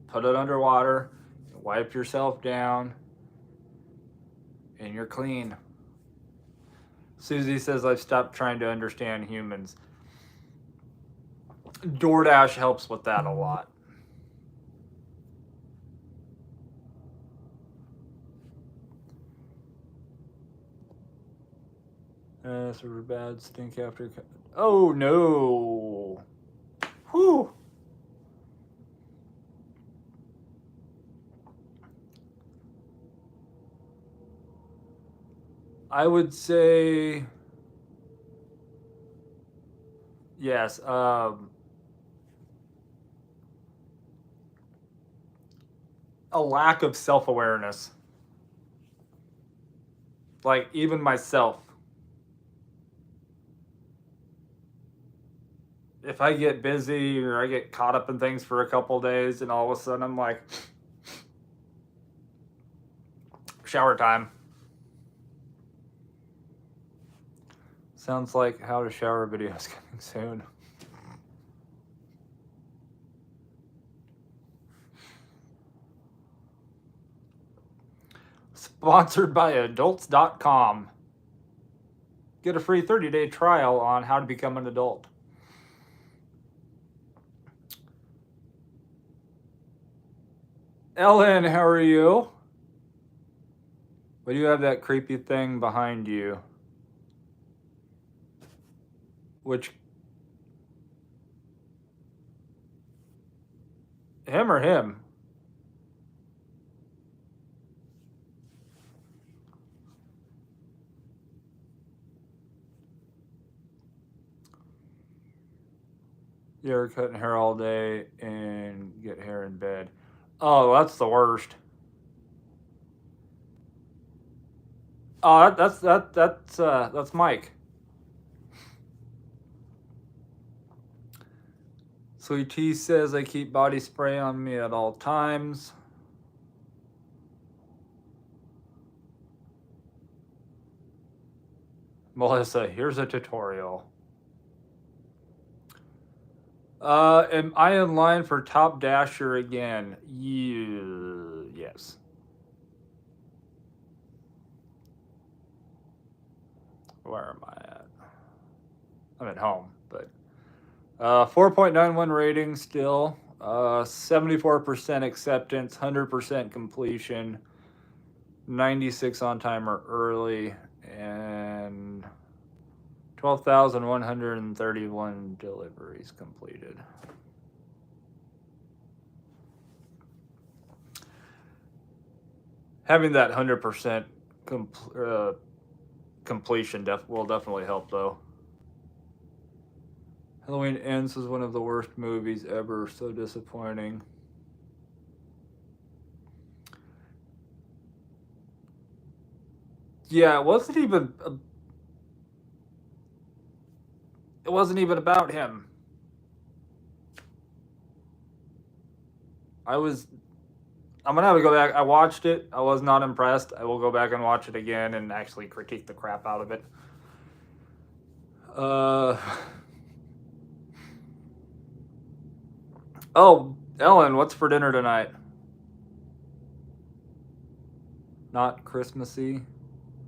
put it under water, wipe yourself down, and you're clean. Susie says, I've stopped trying to understand humans. DoorDash helps with that a lot. Sort of bad stink after. Oh no! Whew! I would say yes. A lack of self-awareness. Like even myself. If I get busy or I get caught up in things for a couple days and all of a sudden I'm like, shower time. Sounds like how to shower videos coming soon. Sponsored by adults.com. Get a free 30-day trial on how to become an adult. Ellen, how are you? Why do you have that creepy thing behind you? Which... him or him? You're cutting hair all day and get hair in bed. Oh, that's the worst. Oh, that's Mike. Sweet Tea says I keep body spray on me at all times. Melissa, here's a tutorial. Am I in line for Top Dasher again? Yes. Where am I at? I'm at home, but 4.91 rating still. 74% acceptance, 100% completion, 96 on time or early, and 12,131 deliveries completed. Having that 100% completion will definitely help, though. Halloween Ends was one of the worst movies ever. So disappointing. Yeah, it wasn't even about him. I'm gonna have to go back. I watched it. I was not impressed. I will go back and watch it again and actually critique the crap out of it. Oh, Ellen, what's for dinner tonight? Not Christmassy.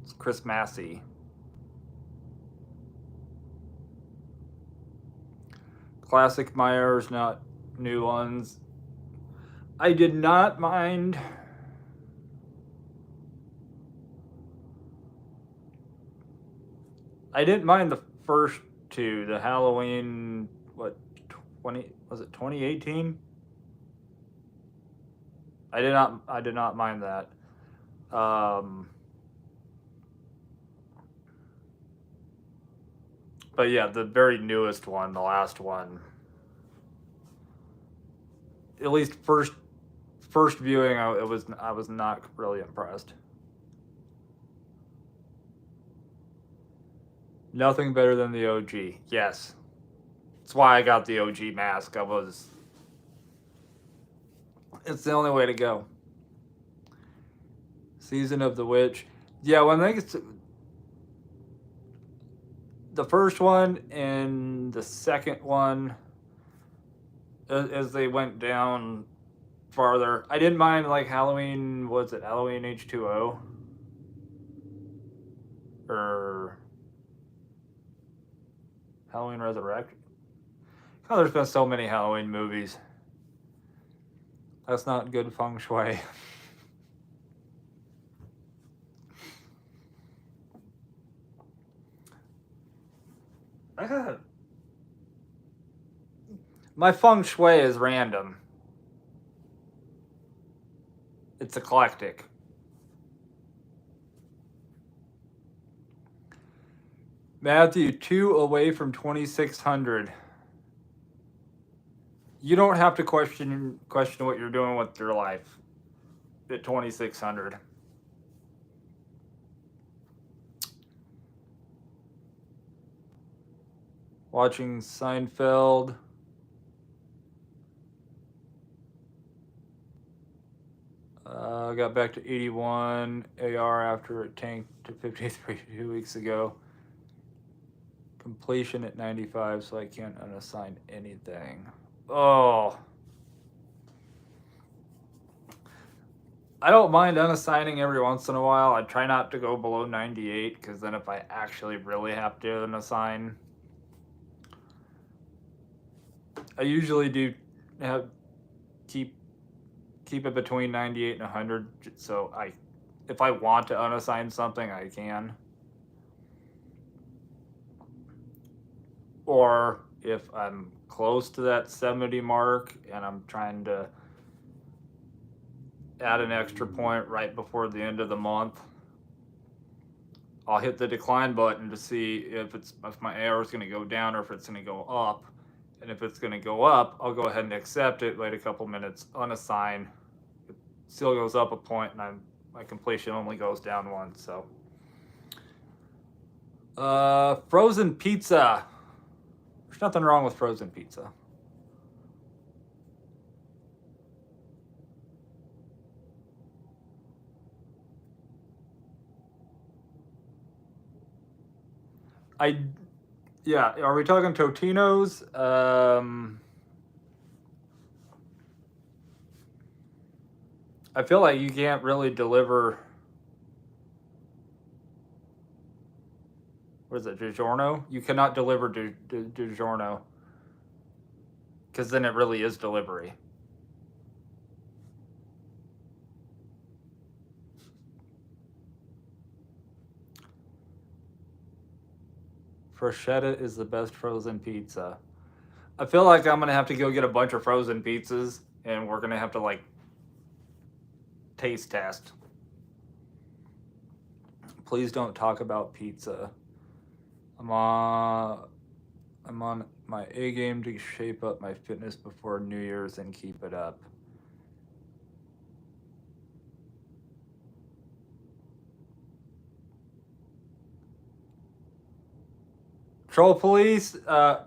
It's Christmassy. Classic Myers, not new ones. I did not mind. I didn't mind the first two. The Halloween, was it 2018? I did not mind that. But yeah, the very newest one, the last one, at least first viewing, I was not really impressed. Nothing better than the OG. Yes, that's why I got the OG mask. It's the only way to go. Season of the Witch. Yeah, when they get to the first one and the second one, as they went down farther, I didn't mind like Halloween. Was it Halloween H2O? Or Halloween Resurrection? God, there's been so many Halloween movies. That's not good feng shui. My feng shui is random. It's eclectic. Matthew, 2 away from 2,600. You don't have to question what you're doing with your life at 2,600. Watching Seinfeld. Got back to 81 AR after it tanked to 53 2 weeks ago. Completion at 95, so I can't unassign anything. Oh. I don't mind unassigning every once in a while. I try not to go below 98, because then if I actually really have to unassign, I usually do keep it between 98 and 100, so if I want to unassign something, I can. Or if I'm close to that 70 mark and I'm trying to add an extra point right before the end of the month, I'll hit the decline button to see if my AR is going to go down or if it's going to go up. And if it's going to go up, I'll go ahead and accept it, wait a couple minutes, unassign. It still goes up a point, and my completion only goes down one. So, frozen pizza. There's nothing wrong with frozen pizza. Yeah, are we talking Totino's? I feel like you can't really deliver. What is it, DiGiorno? You cannot deliver DiGiorno, because then it really is delivery. Bruschetta is the best frozen pizza. I feel like I'm gonna have to go get a bunch of frozen pizzas, and we're gonna have to like taste test. Please don't talk about pizza. I'm on my A game to shape up my fitness before New Year's and keep it up. Troll police, I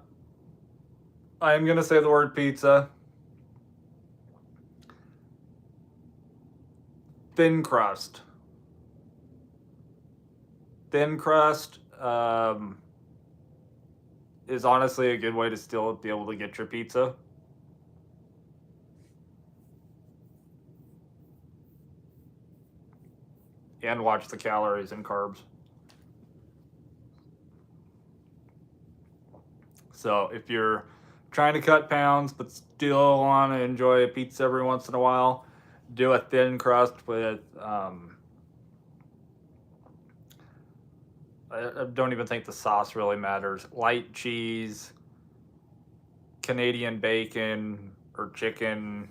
am gonna say the word pizza. Thin crust. Thin crust is honestly a good way to still be able to get your pizza. And watch the calories and carbs. So if you're trying to cut pounds but still want to enjoy a pizza every once in a while, do a thin crust with I don't even think the sauce really matters. Light cheese, Canadian bacon or chicken.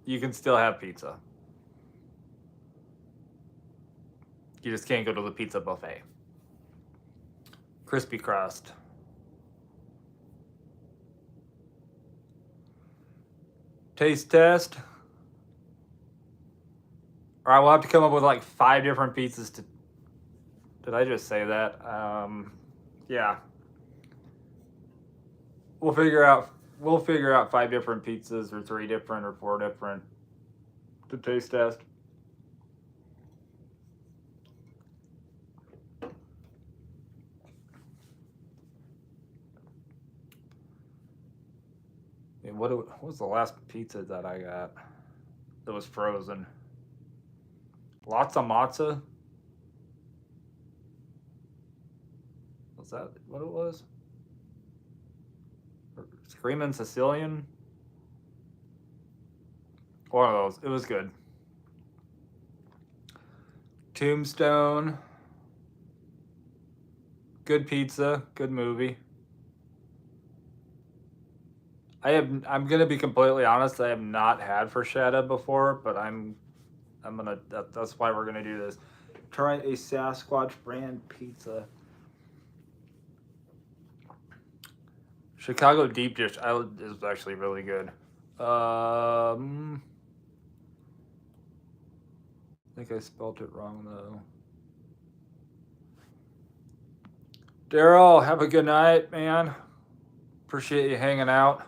You can still have pizza. You just can't go to the pizza buffet. Crispy crust. Taste test. Or I will have to come up with like 5 different pizzas to. Did I just say that? Yeah. We'll figure out 5 different pizzas or 3 different or 4 different to taste test. What was the last pizza that I got that was frozen? Lots of matzah? Was that what it was? Screaming Sicilian? One of those. It was good. Tombstone. Good pizza. Good movie. I'm gonna be completely honest. I have not had bruschetta before, but that's why we're gonna do this. Try a Sasquatch brand pizza. Chicago deep dish is actually really good. I think I spelled it wrong though. Daryl, have a good night, man. Appreciate you hanging out.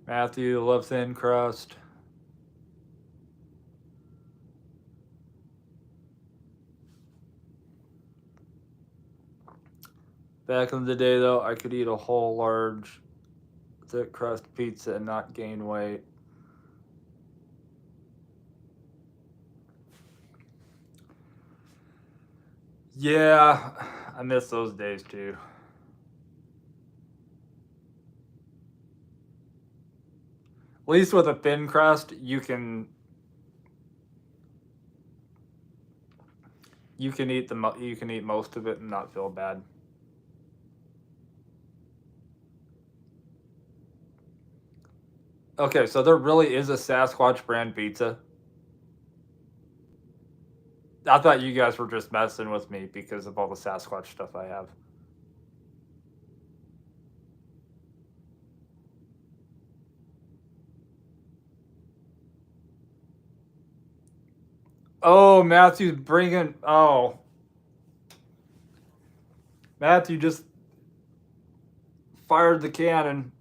Matthew, love thin crust. Back in the day, though, I could eat a whole large thick crust pizza and not gain weight. Yeah, I miss those days too. At least with a thin crust, you can eat most of it and not feel bad. Okay, so there really is a Sasquatch brand pizza. I thought you guys were just messing with me because of all the Sasquatch stuff I have. Oh, Matthew's bringing. Oh, Matthew just fired the cannon.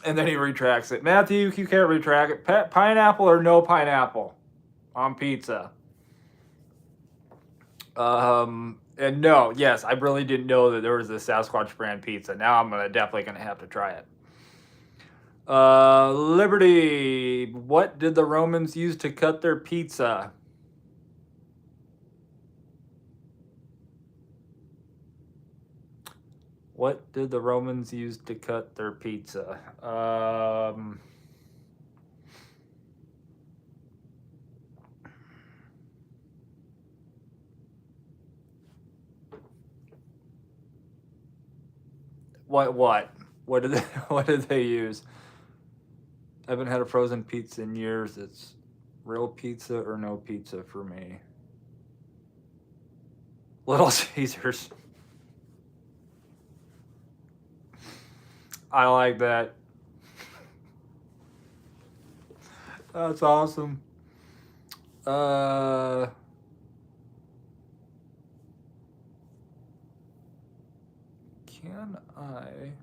And then he retracts it. Matthew, you can't retract it. Pineapple or no pineapple on pizza? And no, yes, I really didn't know that there was a Sasquatch brand pizza. Now I'm definitely gonna have to try it. Liberty, what did the Romans use to cut their pizza? What did the Romans use to cut their pizza? What did they, what did they use? I haven't had a frozen pizza in years. It's real pizza or no pizza for me. Little Caesars. I like that. That's awesome. Can I?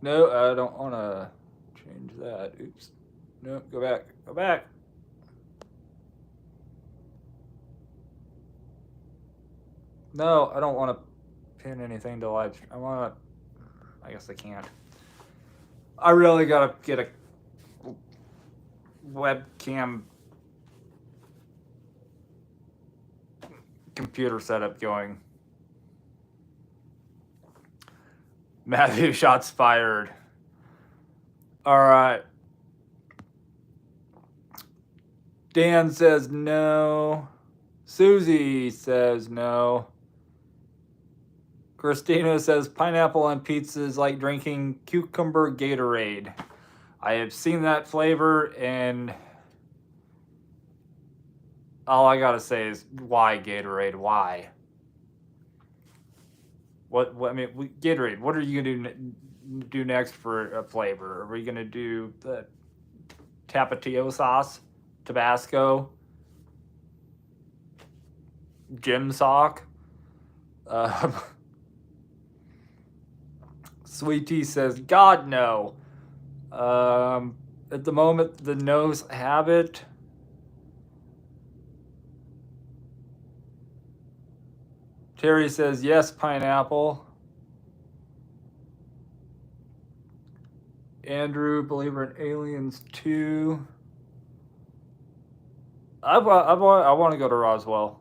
No, I don't want to change that. Oops. No, go back. Go back. No, I don't want to pin anything to live. I guess I can't. I really gotta get a webcam computer setup going. Matthew, shots fired. All right. Dan says no. Susie says no. Christina says pineapple on pizza is like drinking cucumber Gatorade. I have seen that flavor, and all I gotta say is, why Gatorade? Why? What I mean, Gatorade. What are you gonna do next for a flavor? Are we gonna do the Tapatio sauce, Tabasco, Gym sock? Sweet Tea says, God no. At the moment, the no's have it. Terry says, yes, pineapple. Andrew, believer in aliens too. I want to go to Roswell.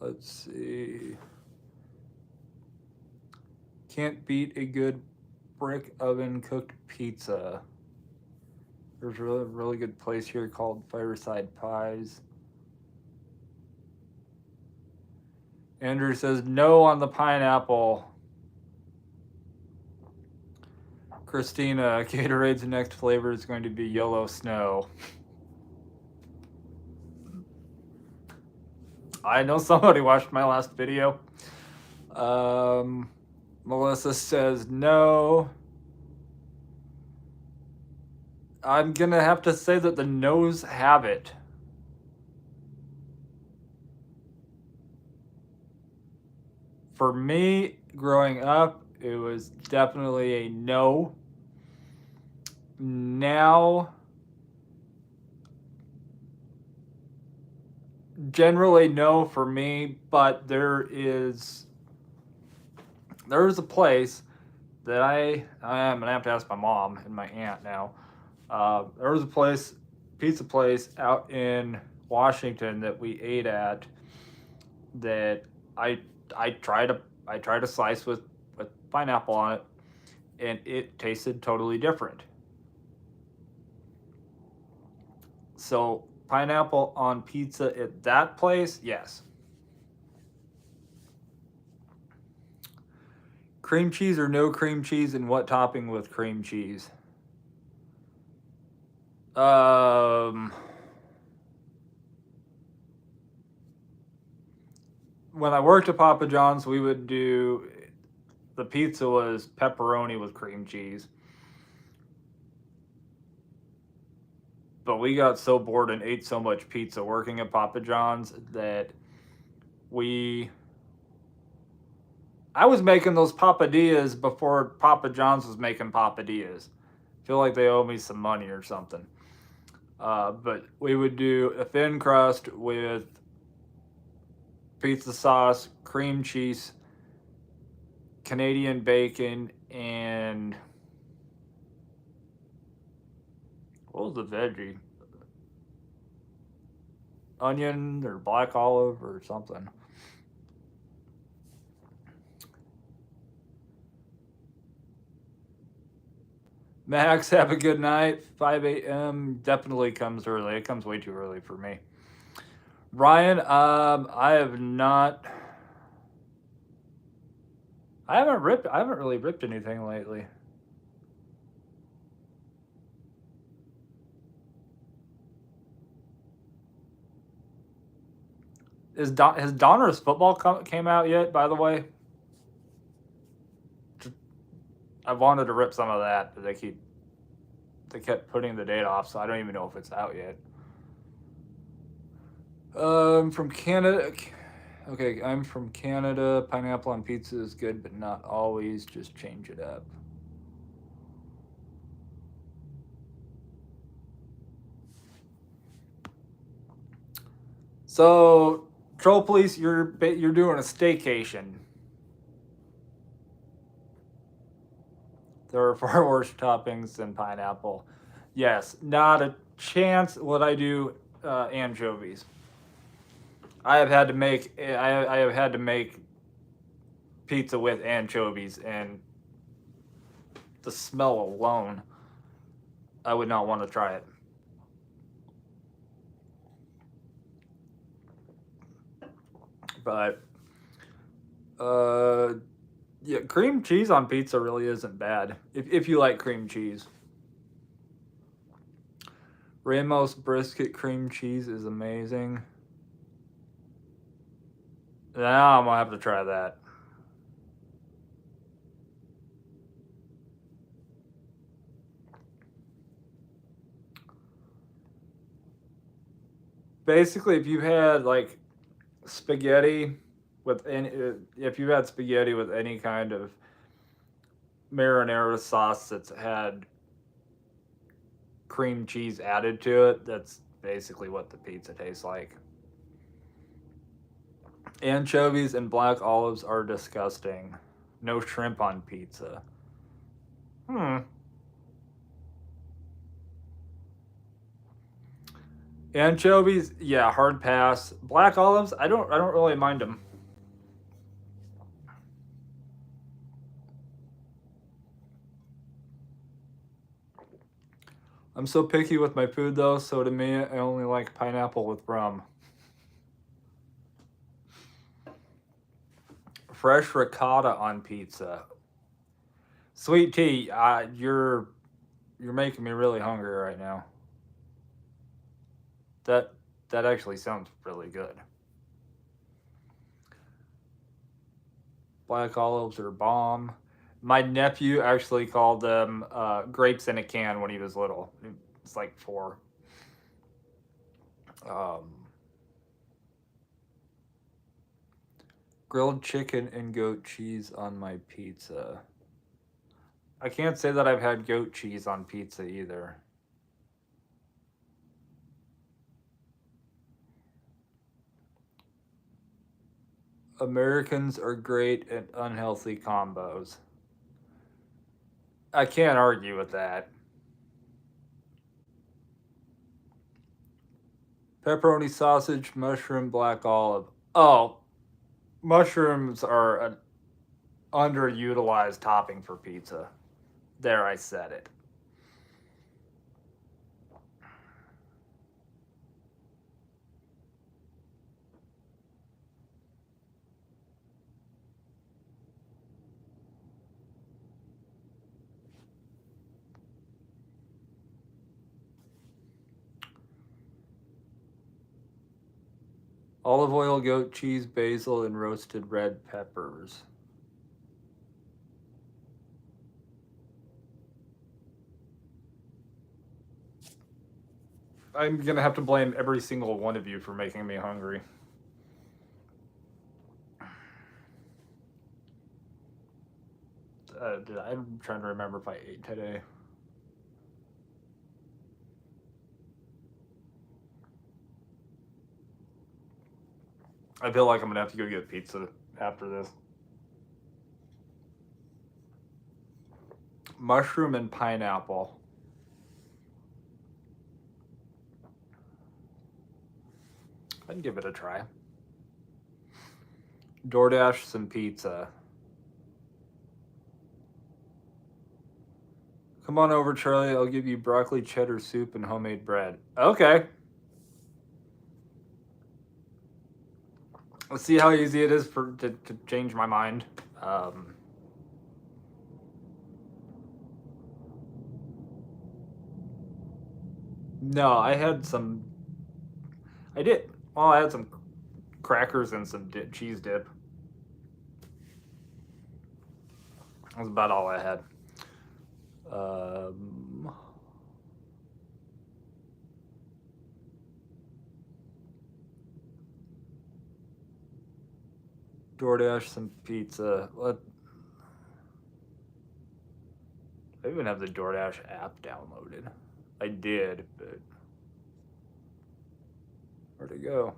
Let's see. Can't beat a good brick oven cooked pizza. There's a really good place here called Fireside Pies. Andrew says no on the pineapple. Christina, Gatorade's next flavor is going to be yellow snow. I know somebody watched my last video. Melissa says no. I'm gonna have to say that the no's have it. For me, growing up, it was definitely a no. Now, generally no for me, but there's a place that I'm gonna have to ask my mom and my aunt now. There was a pizza place out in Washington that we ate at that I I tried a slice with pineapple on it, and it tasted totally different. So pineapple on pizza at that place, yes. Cream cheese or no cream cheese, and what topping with cream cheese? Um, when I worked at Papa John's, we would do the pizza was pepperoni with cream cheese. But we got so bored and ate so much pizza working at Papa John's that we I was making those papadillas before Papa John's was making papadillas. Feel like they owe me some money or something. But we would do a thin crust with pizza sauce, cream cheese, Canadian bacon, and what was the veggie? Onion or black olive or something. Max, have a good night. 5 a.m. definitely comes early. It comes way too early for me. Ryan, I have not. I haven't ripped. I haven't really ripped anything lately. Has Donruss football came out yet? By the way, I wanted to rip some of that, but they kept putting the date off, so I don't even know if it's out yet. From Canada. Okay, I'm from Canada. Pineapple on pizza is good, but not always. Just change it up. So, Troll Police, you're doing a staycation. There are far worse toppings than pineapple. Yes, not a chance would I do anchovies. I have had to make I have had to make pizza with anchovies, and the smell alone, I would not want to try it. But yeah, cream cheese on pizza really isn't bad if you like cream cheese. Ramos brisket cream cheese is amazing. Now I'm gonna have to try that. Basically, if you had like spaghetti with any, if you had spaghetti with any kind of marinara sauce that's had cream cheese added to it, that's basically what the pizza tastes like. Anchovies and black olives are disgusting. No shrimp on pizza. Hmm. Anchovies, yeah, hard pass. Black olives, I don't really mind them. I'm so picky with my food though, so to me, I only like pineapple with rum. Fresh ricotta on pizza. Sweet tea, you're making me really hungry right now. That that actually sounds really good. Black olives are bomb. My nephew actually called them grapes in a can when he was little. It's like 4. Um, Grilled chicken and goat cheese on my pizza. I can't say that I've had goat cheese on pizza either. Americans are great at unhealthy combos. I can't argue with that. Pepperoni sausage, mushroom, black olive. Oh, mushrooms are an underutilized topping for pizza. There, I said it. Olive oil, goat cheese, basil, and roasted red peppers. I'm gonna have to blame every single one of you for making me hungry. I'm trying to remember if I ate today. I feel like I'm gonna have to go get pizza after this. Mushroom and pineapple. I'd give it a try. DoorDash some pizza. Come on over, Charlie. I'll give you broccoli cheddar soup and homemade bread. Okay. Let's see how easy it is to change my mind. No, I had some. I did. Well, I had some crackers and some cheese dip. That was about all I had. DoorDash some pizza. I even have the DoorDash app downloaded. I did, but where'd it go?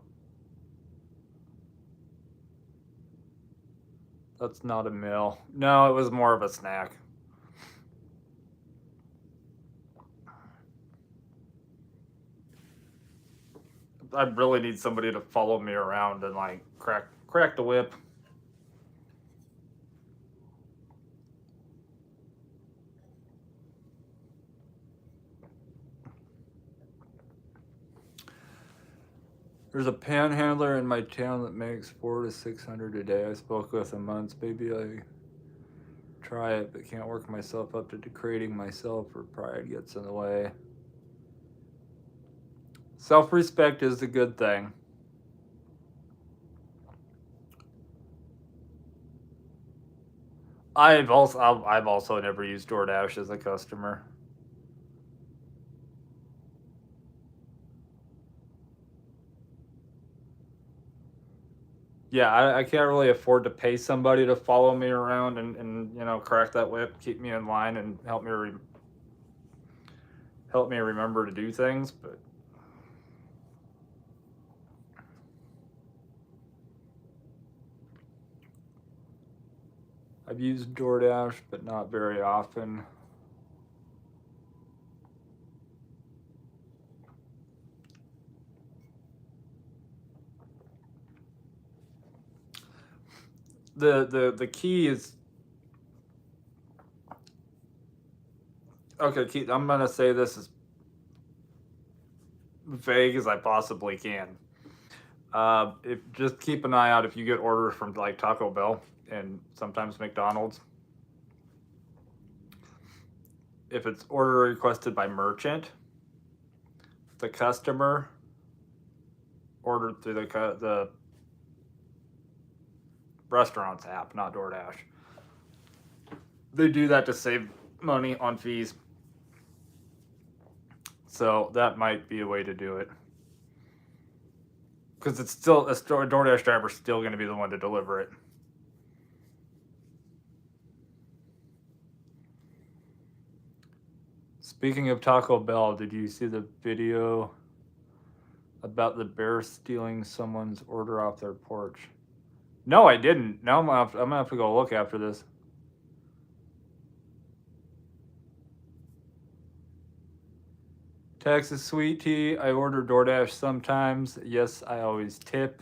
That's not a meal. No, it was more of a snack. I really need somebody to follow me around and like crack the whip. There's a panhandler in my town that makes 400 to 600 a day. I spoke with him once. Maybe I try it, but can't work myself up to degrading myself, or pride gets in the way. Self-respect is a good thing. I've also never used DoorDash as a customer. Yeah, I can't really afford to pay somebody to follow me around and crack that whip, keep me in line, and help me remember to do things. But I've used DoorDash, but not very often. The key is, okay, Keith, I'm gonna say this as vague as I possibly can. If just keep an eye out if you get orders from like Taco Bell and sometimes McDonald's. If it's order requested by merchant, the customer ordered through the restaurant's app, not DoorDash. They do that to save money on fees. So that might be a way to do it. Because it's still a DoorDash driver's still going to be the one to deliver it. Speaking of Taco Bell, did you see the video about the bear stealing someone's order off their porch? No, I didn't. Now I'm gonna have to go look after this. Texas sweet tea. I order DoorDash sometimes. Yes, I always tip.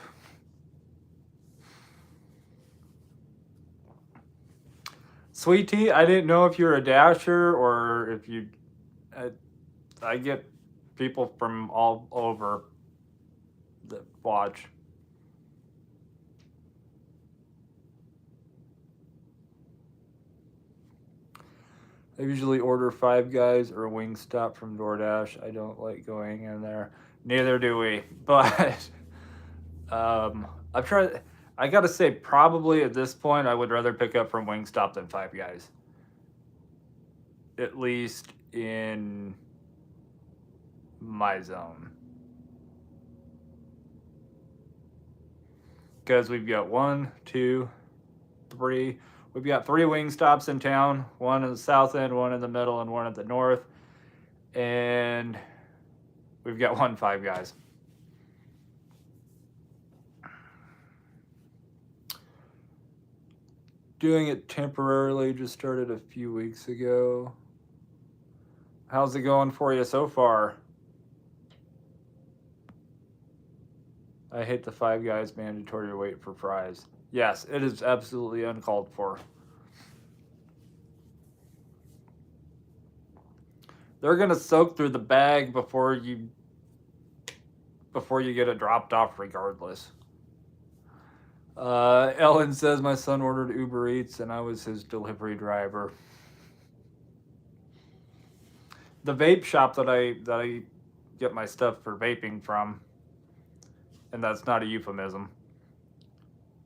Sweet tea. I didn't know if you're a dasher or if you. I get people from all over that watch. I usually order Five Guys or Wingstop from DoorDash. I don't like going in there. Neither do we. But I've tried. I gotta say, probably at this point, I would rather pick up from Wingstop than Five Guys. At least in my zone. Because we've got 1, 2, 3. We've got 3 Wingstops in town. 1 in the south end, 1 in the middle, and 1 at the north. And we've got 1 Five Guys. Doing it temporarily, just started a few weeks ago. How's it going for you so far? I hate the Five Guys mandatory wait for fries. Yes, it is absolutely uncalled for. They're gonna soak through the bag before you get it dropped off regardless. Ellen says my son ordered Uber Eats and I was his delivery driver. The vape shop that I get my stuff for vaping from, and that's not a euphemism.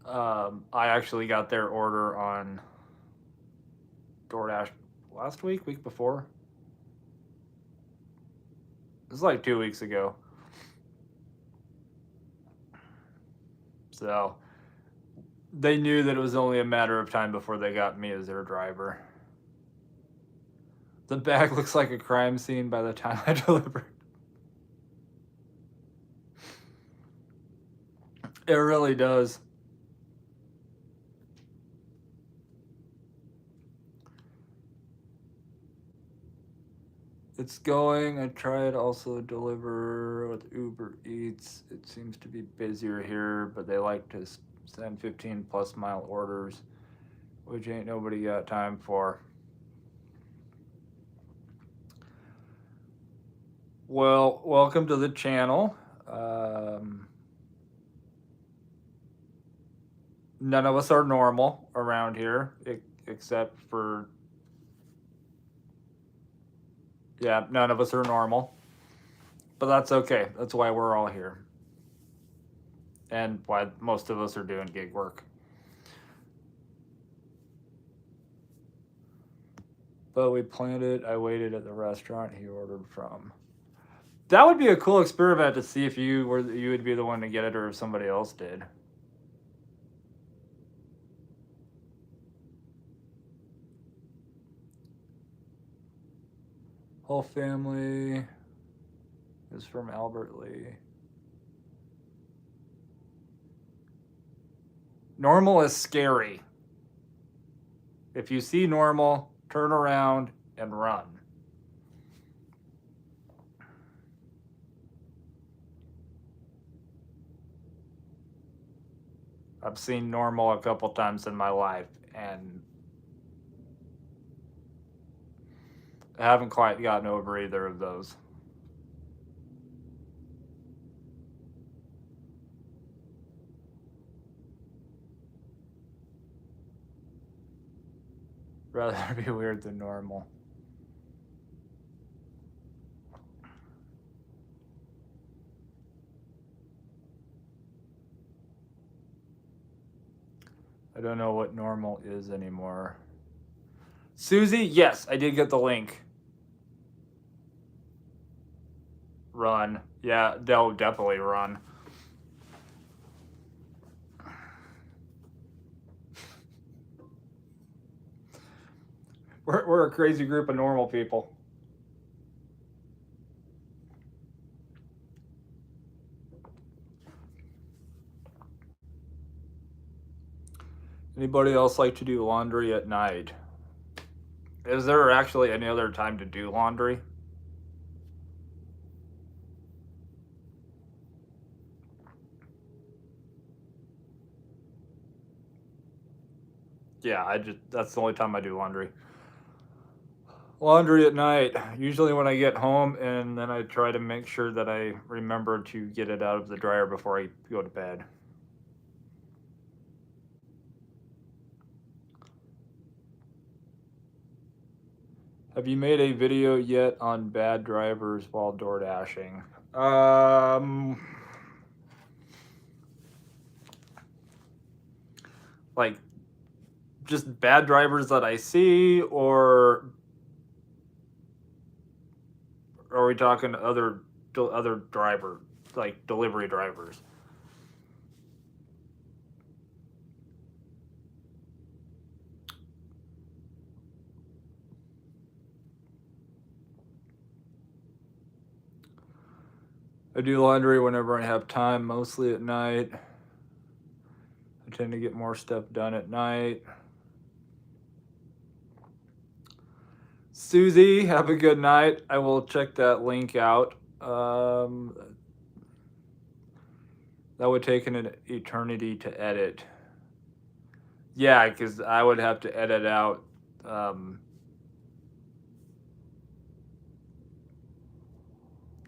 I actually got their order on DoorDash last week before. It was like 2 weeks ago. So they knew that it was only a matter of time before they got me as their driver. The bag looks like a crime scene by the time I deliver. It really does. It's going. I tried also deliver with Uber Eats. It seems to be busier here, but they like to send 15 plus mile orders, which ain't nobody got time for. Well, welcome to the channel. None of us are normal around here, except for, yeah, none of us are normal. But that's okay. That's why we're all here. And why most of us are doing gig work. But we planned it. I waited at the restaurant he ordered from. That would be a cool experiment to see if you would be the one to get it or if somebody else did. Whole family is from Albert Lee. Normal is scary. If you see normal, turn around and run. I've seen normal a couple times in my life, and I haven't quite gotten over either of those. Rather be weird than normal. I don't know what normal is anymore. Susie, yes, I did get the link. Run. Yeah, they'll definitely run. We're a crazy group of normal people. Anybody else like to do laundry at night? Is there actually any other time to do laundry? Yeah, that's the only time I do laundry. Laundry at night, usually when I get home, and then I try to make sure that I remember to get it out of the dryer before I go to bed. Have you made a video yet on bad drivers while door dashing? Like just bad drivers that I see, or are we talking other driver, like delivery drivers? I do laundry whenever I have time, mostly at night. I tend to get more stuff done at night. Susie, have a good night. I will check that link out. That would take an eternity to edit. Yeah, because I would have to edit out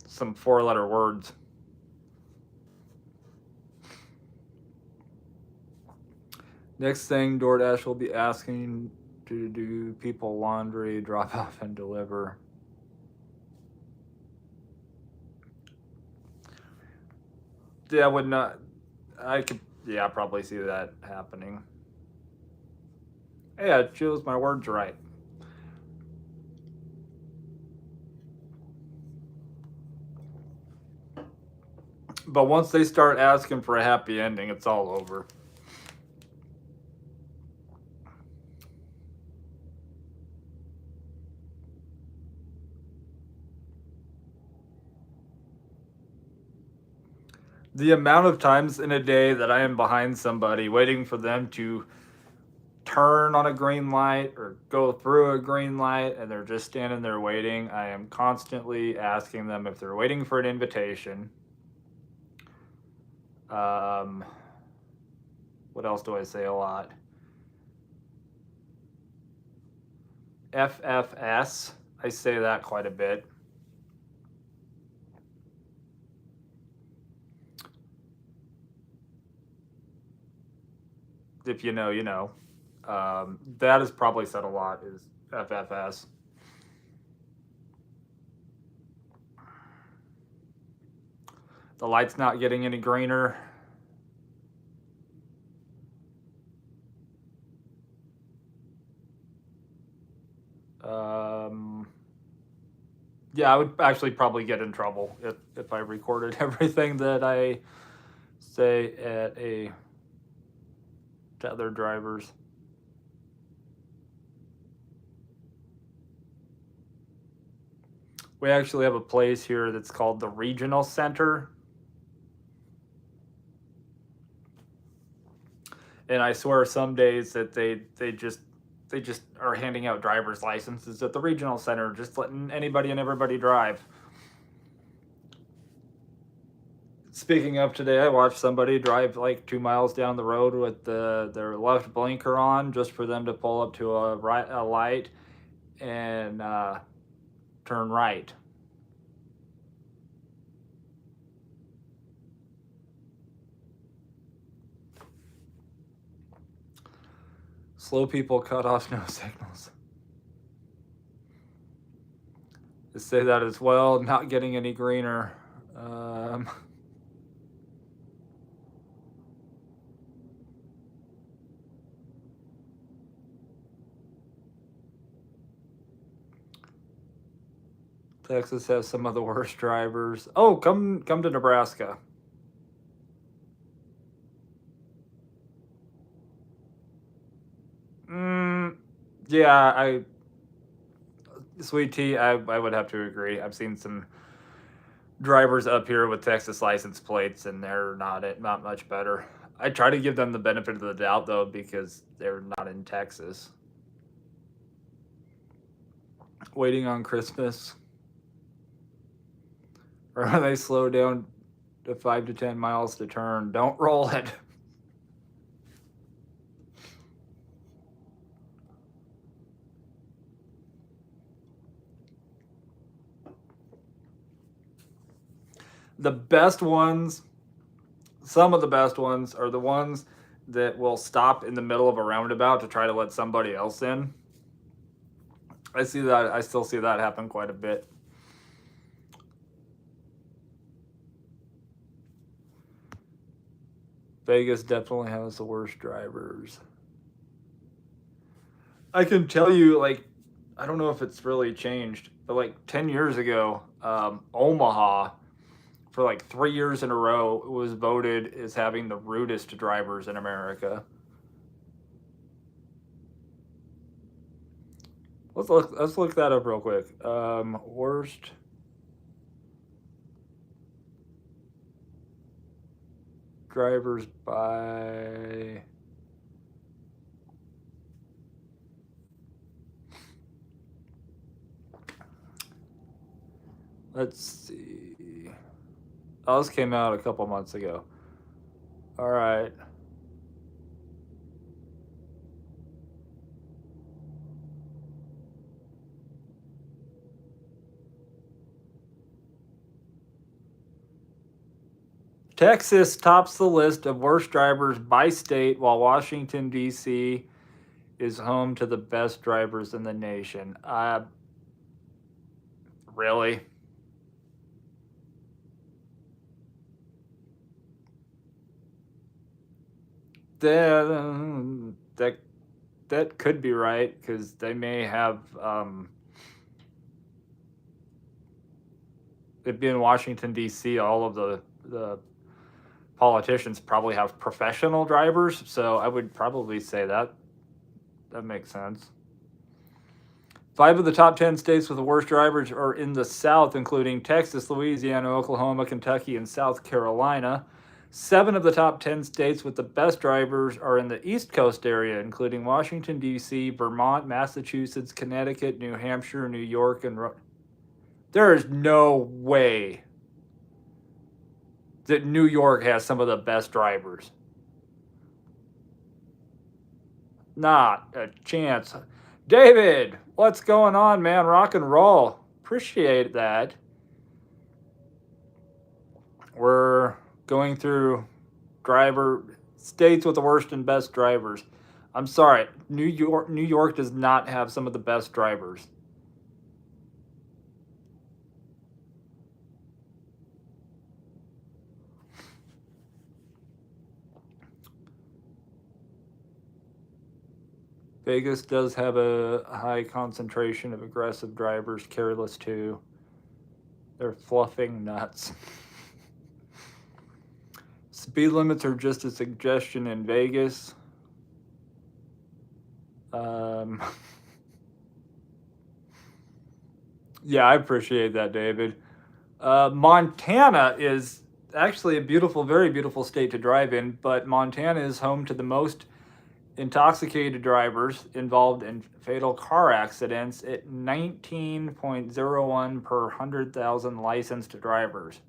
some 4-letter words. Next thing, DoorDash will be asking to do people laundry, drop off, and deliver. Yeah, would not. I could. Yeah, probably see that happening. Yeah, I chose my words right. But once they start asking for a happy ending, it's all over. The amount of times in a day that I am behind somebody waiting for them to turn on a green light or go through a green light and they're just standing there waiting, I am constantly asking them if they're waiting for an invitation. What else do I say a lot? FFS, I say that quite a bit. If you know, you know. That is probably said a lot, is FFS. The light's not getting any greener. Yeah, I would actually probably get in trouble if I recorded everything that I say to other drivers. We actually have a place here that's called the Regional Center. And I swear some days that they just are handing out driver's licenses at the regional center, just letting anybody and everybody drive. Speaking of today, I watched somebody drive like 2 miles down the road with their left blinker on just for them to pull up to a light and turn right. Slow people cut off no signals. To say that as well, not getting any greener. Texas has some of the worst drivers. Oh, come to Nebraska. Yeah, Sweet Tea, I would have to agree. I've seen some drivers up here with Texas license plates, and they're not much better. I try to give them the benefit of the doubt, though, because they're not in Texas. Waiting on Christmas. Or when they slow down to 5 to 10 miles to turn, don't roll it. The best ones, some of the best ones, are the ones that will stop in the middle of a roundabout to try to let somebody else in. I see that. I still see that happen quite a bit. Vegas definitely has the worst drivers. I can tell you, like, I don't know if it's really changed, but like 10 years ago, Omaha, for like 3 years in a row, was voted as having the rudest drivers in America. Let's look that up real quick. Worst drivers by. Let's see. Oh, this came out a couple months ago. All right. Texas tops the list of worst drivers by state, while Washington, D.C. is home to the best drivers in the nation. Really? That that could be right, because they may have it being Washington, D.C., all of the politicians probably have professional drivers, so I would probably say that makes sense. 5 of the top 10 states with the worst drivers are in the South, including Texas, Louisiana, Oklahoma, Kentucky, and South Carolina. 7 of the top 10 states with the best drivers are in the East Coast area, including Washington, D.C., Vermont, Massachusetts, Connecticut, New Hampshire, New York, and there is no way that New York has some of the best drivers. Not a chance. David, what's going on, man? Rock and roll. Appreciate that. We're going through driver states with the worst and best drivers. I'm sorry, New York does not have some of the best drivers. Vegas does have a high concentration of aggressive drivers, careless too. They're fluffing nuts. Speed limits are just a suggestion in Vegas. Yeah, I appreciate that, David. Montana is actually a beautiful, very beautiful state to drive in, but Montana is home to the most intoxicated drivers involved in fatal car accidents at 19.01 per 100,000 licensed drivers.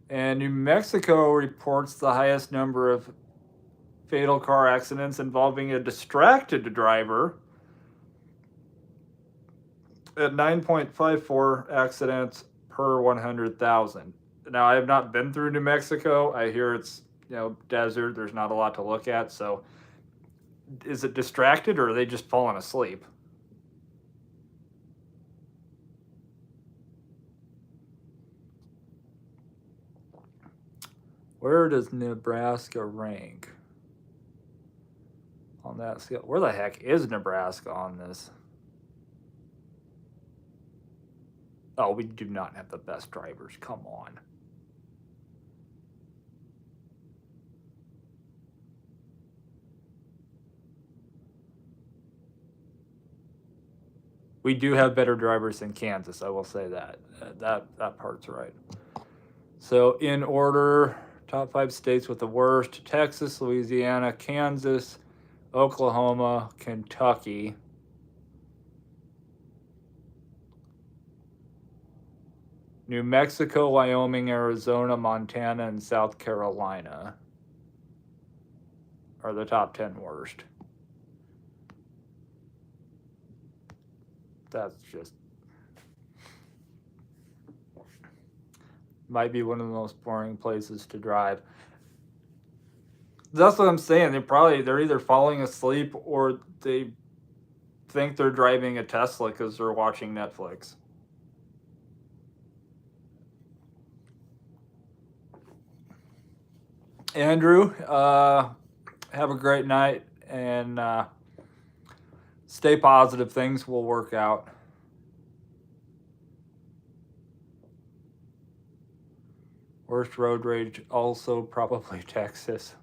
And New Mexico reports the highest number of fatal car accidents involving a distracted driver at 9.54 accidents per 100,000. Now, I have not been through New Mexico. I hear it's, desert. There's not a lot to look at. So is it distracted, or are they just falling asleep? Where does Nebraska rank on that scale? Where the heck is Nebraska on this? Oh, we do not have the best drivers. Come on. We do have better drivers than Kansas. I will say that. That part's right. So in order, top 5 states with the worst: Texas, Louisiana, Kansas, Oklahoma, Kentucky. New Mexico, Wyoming, Arizona, Montana, and South Carolina are the top 10 worst. That's just, might be one of the most boring places to drive. That's what I'm saying. They're either falling asleep or they think they're driving a Tesla because they're watching Netflix. Andrew, have a great night and stay positive. Things will work out. Worst road rage, also probably Texas.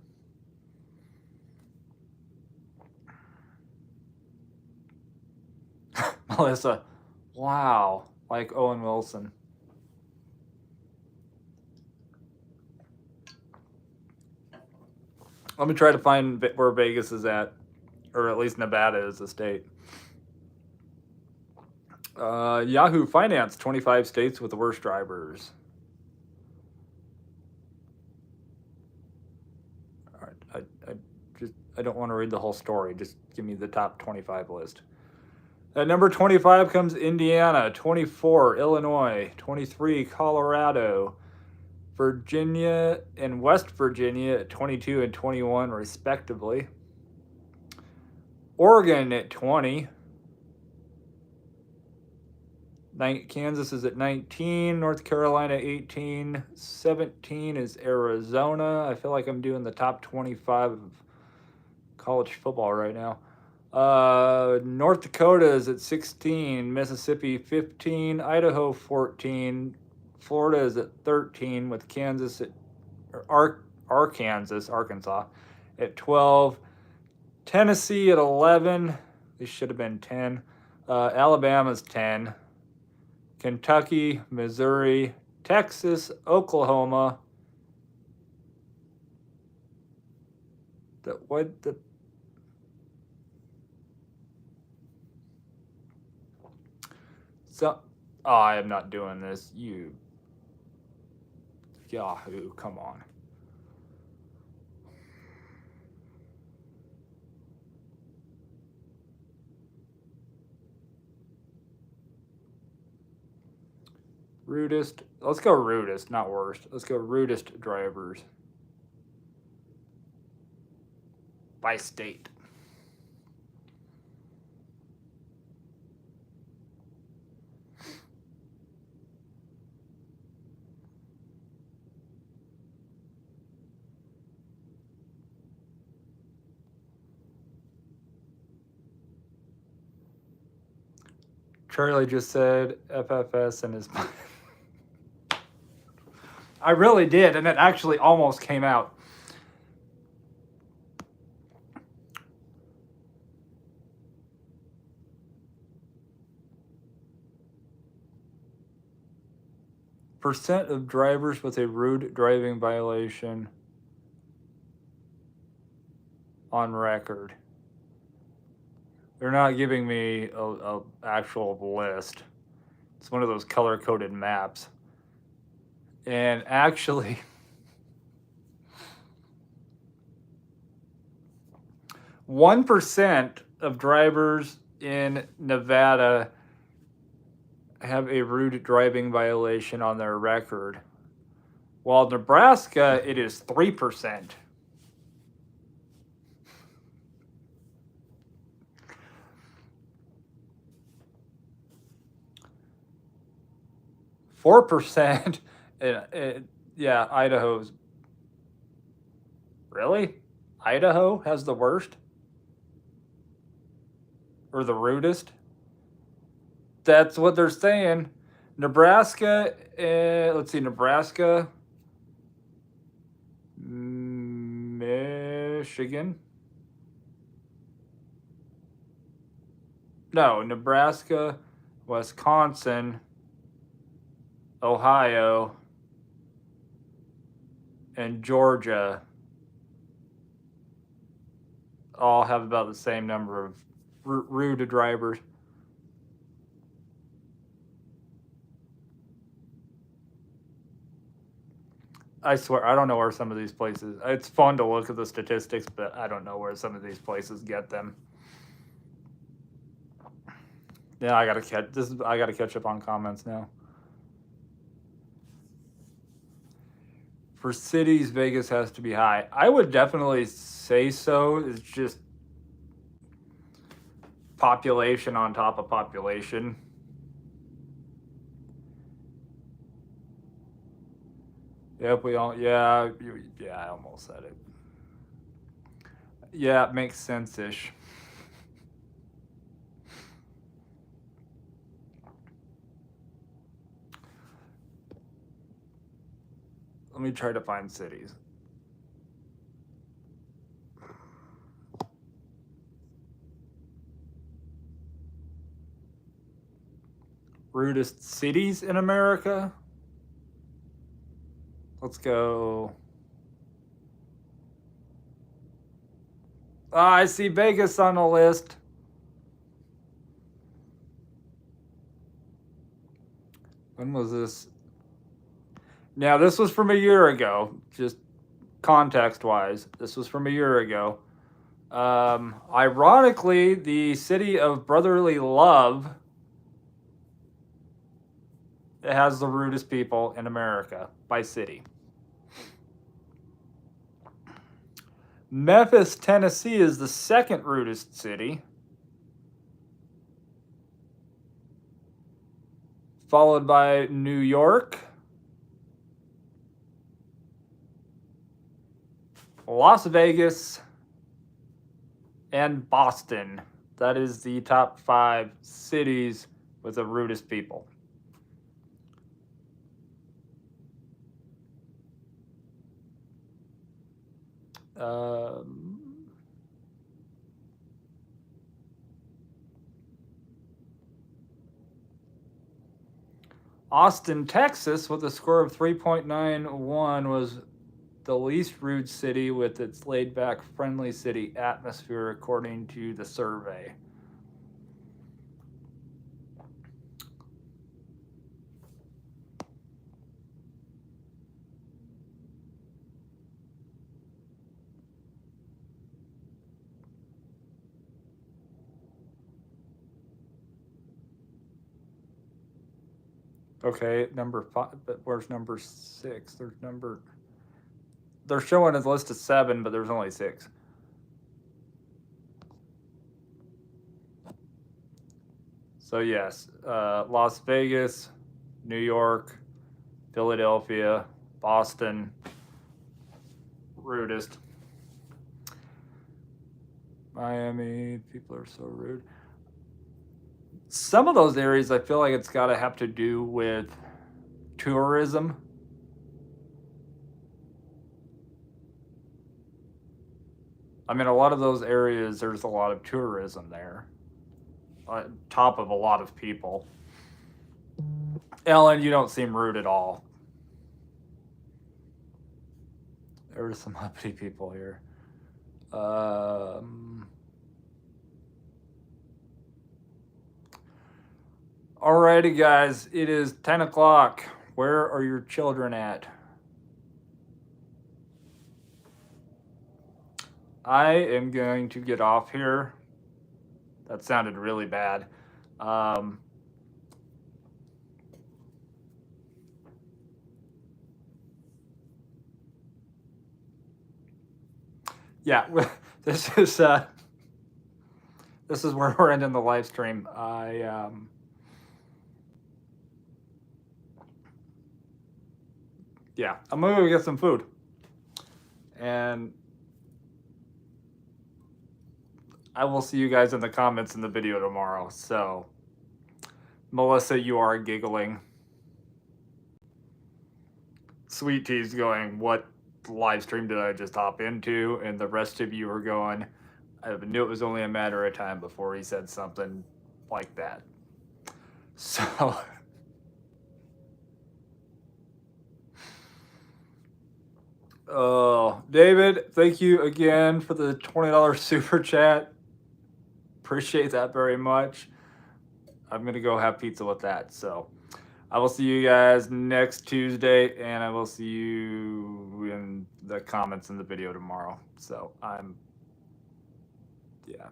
Melissa, wow, like Owen Wilson. Let me try to find where Vegas is at, or at least Nevada is a state. Yahoo Finance, 25 states with the worst drivers. All right, I don't want to read the whole story. Just give me the top 25 list. At number 25 comes Indiana, 24 Illinois, 23 Colorado, Virginia and West Virginia at 22 and 21 respectively. Oregon at 20. Kansas is at 19, North Carolina 18, 17 is Arizona. I feel like I'm doing the top 25 of college football right now. North Dakota is at 16, Mississippi 15, Idaho 14, Florida is at 13 with Kansas at Arkansas at 12, Tennessee at 11. This should have been 10. Alabama's 10. Kentucky, Missouri, Texas, Oklahoma. So, I am not doing this. You, Yahoo, come on. Rudest. Let's go rudest, not worst. Let's go rudest drivers by state. Charlie just said FFS and his. I really did, and it actually almost came out. Percent of drivers with a rude driving violation on record. They're not giving me a actual list. It's one of those color-coded maps. And actually, 1% of drivers in Nevada have a rude driving violation on their record, while Nebraska, it is 3%. %. Yeah, Idaho's. Really? Idaho has the worst? Or the rudest? That's what they're saying. Nebraska, let's see, Nebraska, Michigan. No, Nebraska, Wisconsin, Ohio, and Georgia all have about the same number of rude drivers. I swear, I don't know where some of these places. It's fun to look at the statistics, but I don't know where some of these places get them. Yeah, I gotta catch up on comments now. For cities, Vegas has to be high. I would definitely say so. It's just population on top of population. Yep, we all. Yeah, I almost said it. Yeah, it makes sense-ish. Let me try to find cities. Rudest cities in America? Let's go. I see Vegas on the list. When was this? Now, this was from a year ago, just context-wise. This was from a year ago. Ironically, the city of brotherly love has the rudest people in America by city. Memphis, Tennessee is the second rudest city, followed by New York, Las Vegas, and Boston. That is the top 5 cities with the rudest people. Austin, Texas, with a score of 3.91, was the least rude city with its laid-back, friendly city atmosphere, according to the survey. Okay, number 5, but where's number 6? They're showing a list of 7, but there's only 6. So yes, Las Vegas, New York, Philadelphia, Boston, rudest. Miami, people are so rude. Some of those areas, I feel like it's got to have to do with tourism. I mean, a lot of those areas, there's a lot of tourism there, on top of a lot of people. Ellen, you don't seem rude at all. There are some uppity people here. Alrighty, guys, it is 10 o'clock. Where are your children at? I am going to get off here. That sounded really bad. Yeah, this is where we're ending the live stream. Yeah, I'm gonna go get some food, and I will see you guys in the comments in the video tomorrow. So, Melissa, you are giggling. Sweet Tea's going, what live stream did I just hop into? And the rest of you are going, I knew it was only a matter of time before he said something like that. So, Oh, David, thank you again for the $20 super chat. Appreciate that very much. I'm going to go have pizza with that. So I will see you guys next Tuesday, and I will see you in the comments in the video tomorrow. So yeah.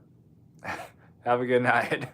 Have a good night.